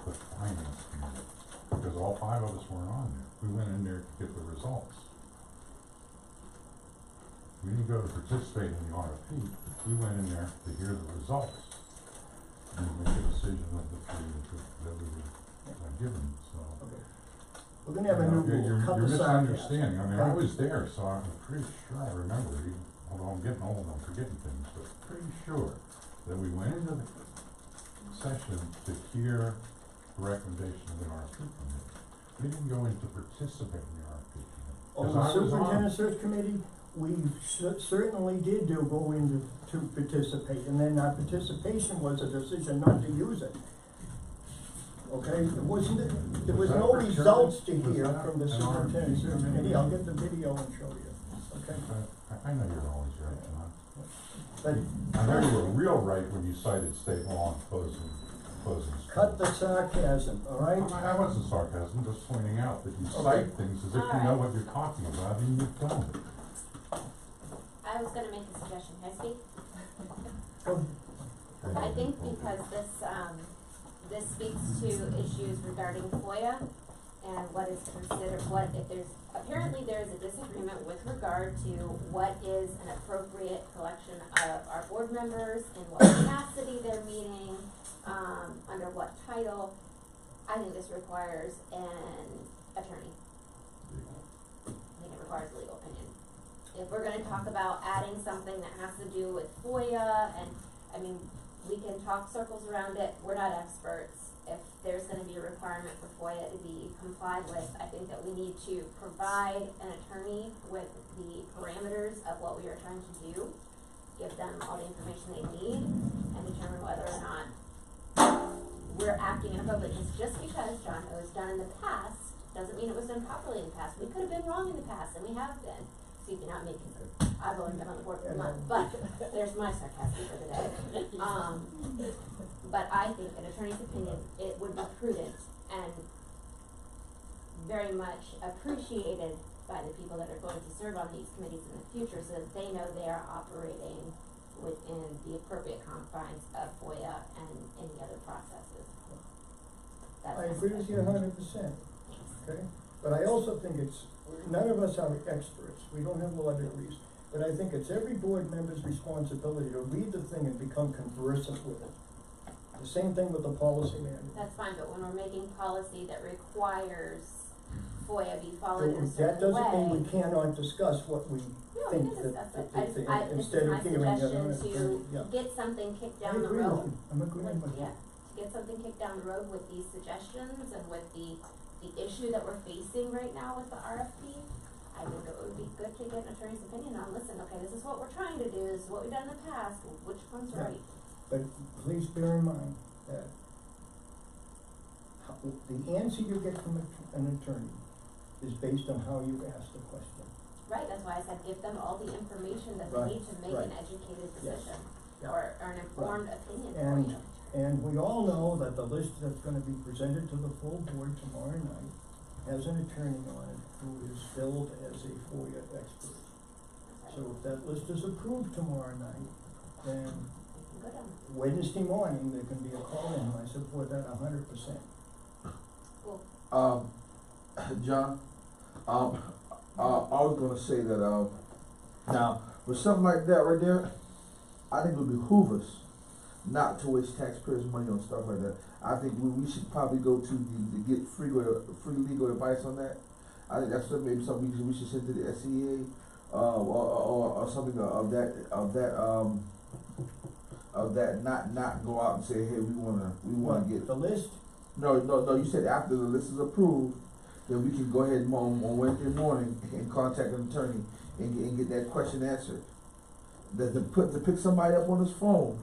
the finance committee, because all 5 of us weren't on there, we went in there to get the results. We didn't go to participate in the RFP, we went in there to hear the results, and make a decision of the 3 that we were given, so. Okay. We're gonna have a new rule, cut You're the sarcasm. misunderstanding, I mean, I was there, so I'm pretty sure I remember, although I'm getting old, I'm forgetting things, but pretty sure that we went into the session to hear the recommendation of the RFP committee. We didn't go in to participate in the RFP committee. On 'Cause the I was on. superintendent search committee, we certainly did go in to participate, and then our participation was a decision not to use it. Okay, there was no Was that for results to sure? Was hear that from the an superintendent RFP search committee? committee, I'll get the video and show you, okay? I know you're always right, John. But I know you were real right when you cited state law and closing cut the schools. sarcasm, all right? That wasn't sarcasm, just pointing out that you All right. cite things as if you know what you're talking about and you don't. I I was gonna make a suggestion, can I speak? Go I think because this speaks to issues regarding FOIA and what is considered, apparently there is a disagreement with regard to what is an appropriate collection of our board members, in what capacity they're meeting, under what title. I think this requires an attorney. I think it requires a legal opinion. If we're gonna talk about adding something that has to do with FOIA, and, I mean, we can talk circles around it, we're not experts. If there's gonna be a requirement for FOIA to be complied with, I think that we need to provide an attorney with the parameters of what we are trying to do, give them all the information they need, and determine whether or not we're acting inappropriately. Because just because, John, it was done in the past, doesn't mean it was done properly in the past. We could have been wrong in the past, and we have been. Excuse me, not me, because I've only been on the board for a month, but there's my sarcasm for today. But I think an attorney's opinion, it would be prudent and very much appreciated by the people that are going to serve on these committees in the future, so that they know they are operating within the appropriate confines of FOIA and any other processes. That's I my agree with you suggestion. 100%, okay? But I also think none of us are experts, we don't have law degrees, but I think it's every board member's responsibility to read the thing and become conversant with it. The same thing with the policy manual. That's fine, but when we're making policy that requires FOIA be followed in a That certain way. doesn't mean we cannot discuss what we No, we think can that, discuss it. This instead is my of hearing it. suggestion Yeah. to get something kicked I down the agree with road. you, I'm agreeing with you. Yeah, to get something kicked down the road with these suggestions and with the issue that we're facing right now with the RFP. I think it would be good to get an attorney's opinion on, listen, okay, this is what we're trying to do, this is what we've done in the past, which one's Yeah. right? But please bear in mind that the answer you get from an attorney is based on how you ask the question. Right, that's why I said give them all the information that they Right, need to make an right. educated Yes. decision, Yeah. or an informed opinion for And, you. and we all know that the list that's gonna be presented to the full board tomorrow night has an attorney on it who is billed as a FOIA expert. So if that list is approved tomorrow night, then Good on. Wednesday morning, there can be a call in, I support that 100%. Cool. John, I was gonna say that, now, with something like that right there, I think it would behoove us not to waste taxpayers' money on stuff like that. I think we should probably go to get free legal advice on that. I think that's maybe something we should send to the SEA, or something of that, not go out and say, hey, we wanna get. The list, No, you said after the list is approved, then we can go ahead and on Wednesday morning and contact an attorney and get that question answered. To pick somebody up on his phone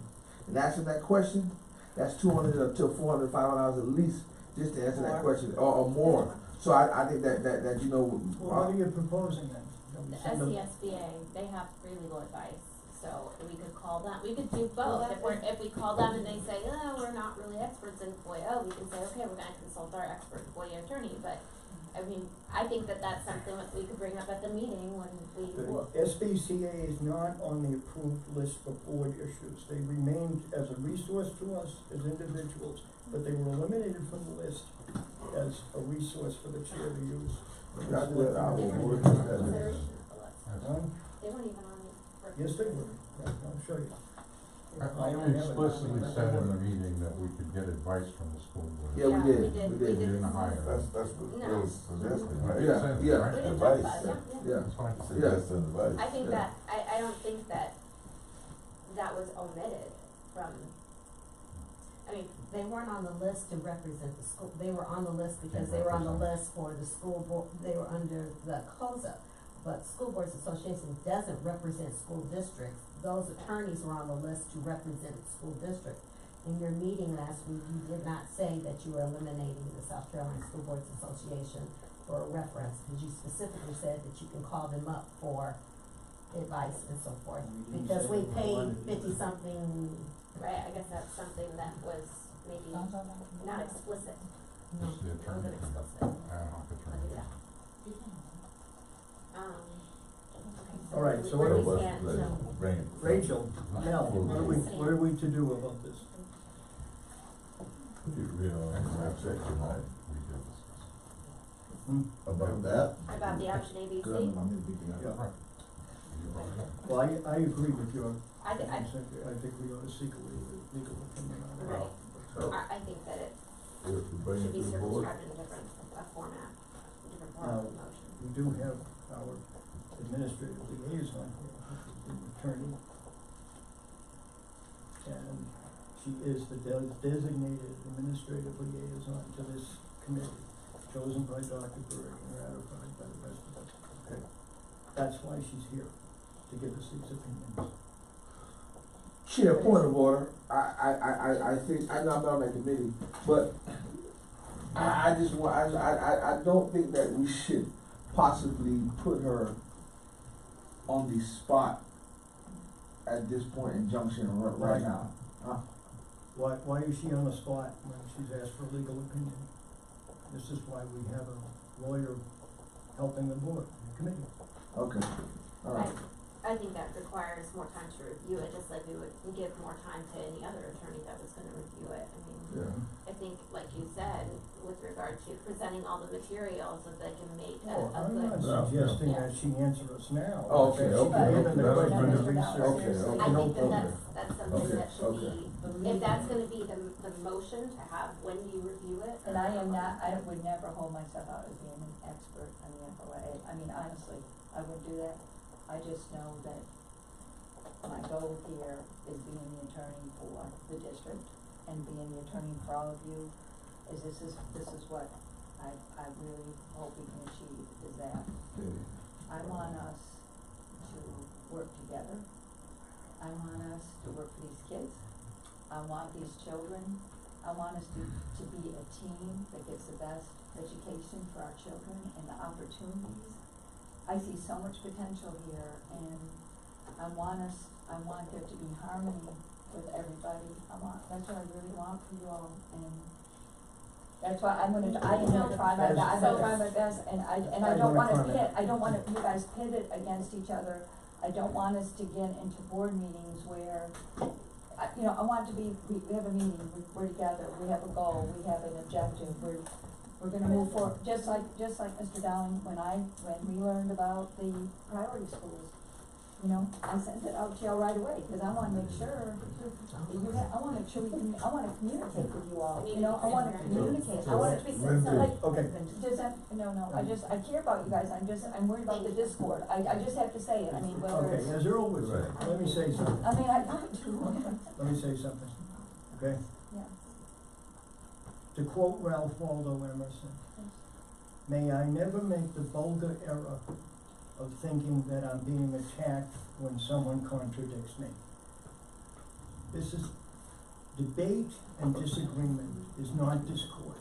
and ask him that question, that's $200 to $400, $500 at least, just to answer that question, or more. So I think that you know. well, what are you proposing then? The Send them- SCSBA, they have free legal advice, so we could call them, we could do both. If we call them and they say, oh, we're not really experts in FOIA, we can say, okay, we're gonna consult our expert FOIA attorney, but, I mean, I think that that's something that we could bring up at the meeting when we. The SBCA is not on the approved list for board issues. They remained as a resource to us as individuals, but they were eliminated from the list as a resource for the chair to use. That's what I They will weren't work even with on that. consideration of the list. Huh? They weren't even on the first. Yes, they were. Yeah, I'll show you. I thought we explicitly said in the meeting that we could get advice from the school board. Yeah, we did. We We did. didn't hire. That's what No. was suggested, right? Yeah, Sense, yeah. right? We did Advice. talk about it, yeah. Yeah. That's fine. Suggested advice. I think Yeah. that, I don't think that was omitted from, I mean, They weren't on the list to represent the school, they were on the list because they were on the list for the school board, they were under the COSA. But School Boards Association doesn't represent school districts, those attorneys were on the list to represent the school district. In your meeting last week, you did not say that you were eliminating the South Carolina School Boards Association for reference, because you specifically said that you can call them up for advice and so forth. We didn't Because say we we paid wanted to do 50-something. right, I guess that's something that was maybe not explicit. No, Just the It attorney. wasn't explicit. Ad hoc attorney. Yeah. Okay, All right, so where what we do stand, so. Bring it. Rachel, Mel, what are we to do about this? You read on the website tonight We did discuss. Hmm? about that. About the option ABC? Yeah. Right. You brought it up. Well, I agree with your, I I think we ought to seek a legal opinion on that. Right. So, I think that it if we bring should it be to the board, circumscribed in a different, format, different form Now, of motion. we do have our administrative liaison here, the attorney. And she is the designated administrative liaison to this committee, chosen by Dr. Berg and ratified by the rest of us, okay? That's why she's here, to give us these opinions. Chair, point of order, I think, I know I'm not on that committee, but I just want, I don't think that we should possibly put her on the spot at this point in junction right now. Why is she on the spot when she's asked for legal opinion? This is why we have a lawyer helping the board, the committee. Okay, all right. I think that requires more time to review it, just like we would give more time to any other attorney that was gonna review it. I mean, yeah. I think, like you said, with regard to presenting all the materials, that they can make a Oh, I'm not good. suggesting Yeah. that she answer us now. Oh, but okay, that she okay, given the okay. question to Okay, research. okay, I No think that problem. that's something Okay, that should okay. be, if that's gonna be the motion to have when you review it. And I am not, I would never hold myself out as being an expert on the FOA. I mean, honestly, I wouldn't do that. I just know that my goal here is being the attorney for the district and being the attorney for all of you, is this is what I really hope we can achieve, is that I want us to work together. I want us to work for these kids. I want these children. I want us to be a team that gets the best education for our children and the opportunities. I see so much potential here, and I want there to be harmony with everybody. That's what I really want for you all, and that's why I'm gonna try my best, and I don't wanna you guys pitted against each other. I don't want us to get into board meetings where, I want to be, we have a meeting, we're together, we have a goal, we have an objective, we're gonna move forward, just like Mr. Dowling, when we learned about the priority schools. I sent it out to y'all right away, cause I wanna make sure I wanna make sure I wanna communicate with you all, I wanna communicate, I wanna, Okay, Does that, I care about you guys, I'm worried about the discord, I just have to say it, I mean, whether okay, it's, as Earl would say, let me say something, I mean, I want to. let me say something, okay? Yeah. To quote Ralph Waldo Emerson, may I never make the vulgar error of thinking that I'm being attacked when someone contradicts me. This is, debate and disagreement is not discord.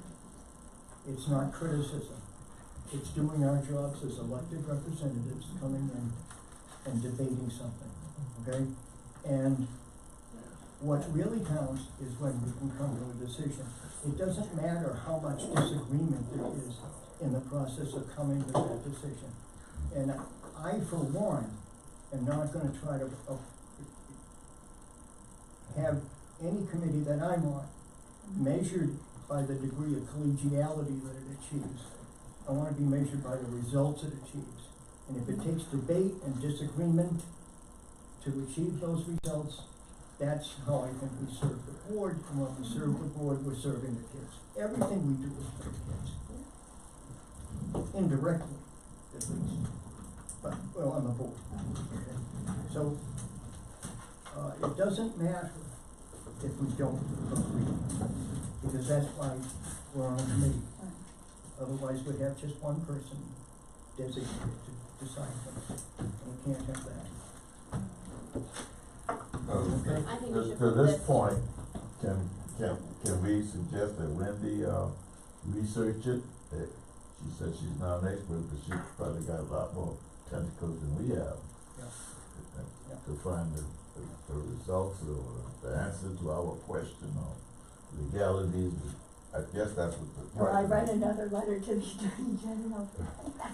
It's not criticism. It's doing our jobs as elected representatives, coming in and debating something, okay? And what really counts is when we can come to a decision. It doesn't matter how much disagreement there is in the process of coming to that decision. And I, for one, am not gonna try to have any committee that I'm on measured by the degree of collegiality that it achieves. I wanna be measured by the results it achieves. And if it takes debate and disagreement to achieve those results, that's how I think we serve the board, and when we serve the board, we're serving the kids. Everything we do is for the kids. Indirectly, at least, but, well, on the board, okay? So, it doesn't matter if we don't agree, because that's why we're on a committee. Otherwise, we'd have just one person designated to decide things, and we can't have that. Okay. I think we should To put this point, can we suggest that Wendy, research it? She said she's not an expert, but she's probably got a lot more tentacles than we have. Yeah. To find the results or the answer to our question on legalities, I guess that's what the. Will I write another letter to the Attorney General?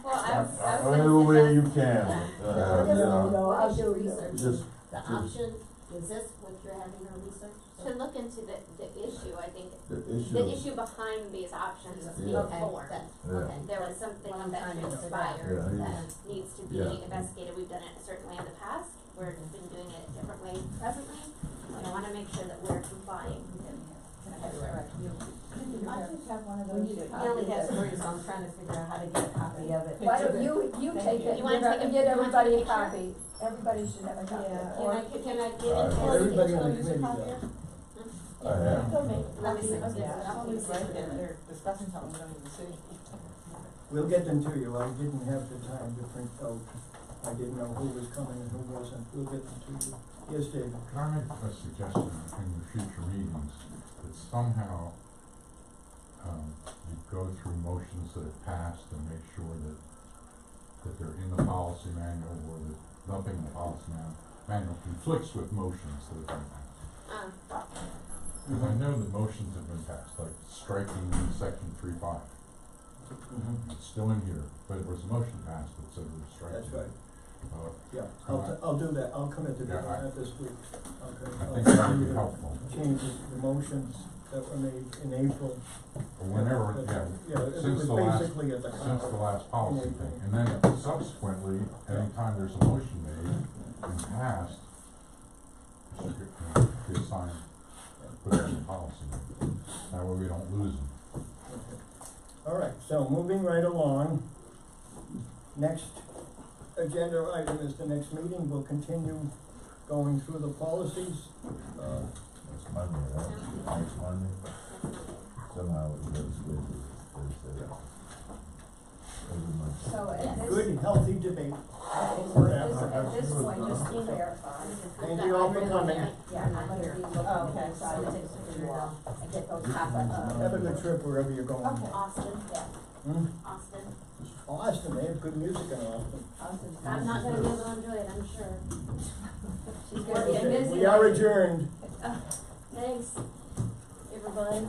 Well, I was Any gonna way you suggest, can, Just, you know, no, I'll What is do your research. just, The option, is this what you're having her research? to look into the issue, I think, the the issue behind these options being Yeah. Okay, formed. that's, Yeah. okay. There was something Well, I'm that trying to figure transpired out. Yeah, that needs to be yeah. investigated. We've done it certainly in the past. We've been doing it differently presently. I wanna make sure that we're complying. I just have one of We those. need, he only has three, so I'm trying to figure out how to get a copy of it. Why don't you take it, You wanna and take a- get you wanna everybody take a a picture? copy, everybody should have a copy. Yeah. Can I get Well, it? everybody on the Use a committee copy? does. I have. Let me see. Okay. Yeah, somebody's right there, they're discussing something, we don't even see. We'll get them to you, I didn't have the time to print out, I didn't know who was coming and who wasn't, we'll get them to you. Yes, David? Can I make a suggestion in the future meetings that somehow, you go through motions that have passed and make sure that they're in the policy manual, or that nothing in the policy manual conflicts with motions that have been passed. Because I know that motions have been passed, like striking section 3.5. It's still in here, but there was a motion passed that said we're striking. That's right. Yeah, Alright. I'll do that, I'll commit to doing Yeah, that this week. Okay. I think that would be helpful, Changes, the motions that were made in April. or whenever, Yeah, it since was the last, basically at the since the last policy in April. thing, and then subsequently, anytime there's a motion made and passed, it should be assigned, put it in the policy. That way we don't lose them. All right, so moving right along, next agenda item is the next meeting, we'll continue going through the policies. It's Monday, right? Next Monday. Somehow it goes with it. Every month. So at this, Good, healthy debate. at this point, just to clarify. Thank you all for coming. Yeah, I'm gonna be looking Oh, okay. inside to figure it out and get those copies. Have a good trip wherever you're going. Okay. Austin, Hmm? Austin. Austin, they have good music in Austin. I'm not gonna be able to enjoy it, I'm sure. She's gonna Okay, get busy. we are adjourned. Thanks, everybody.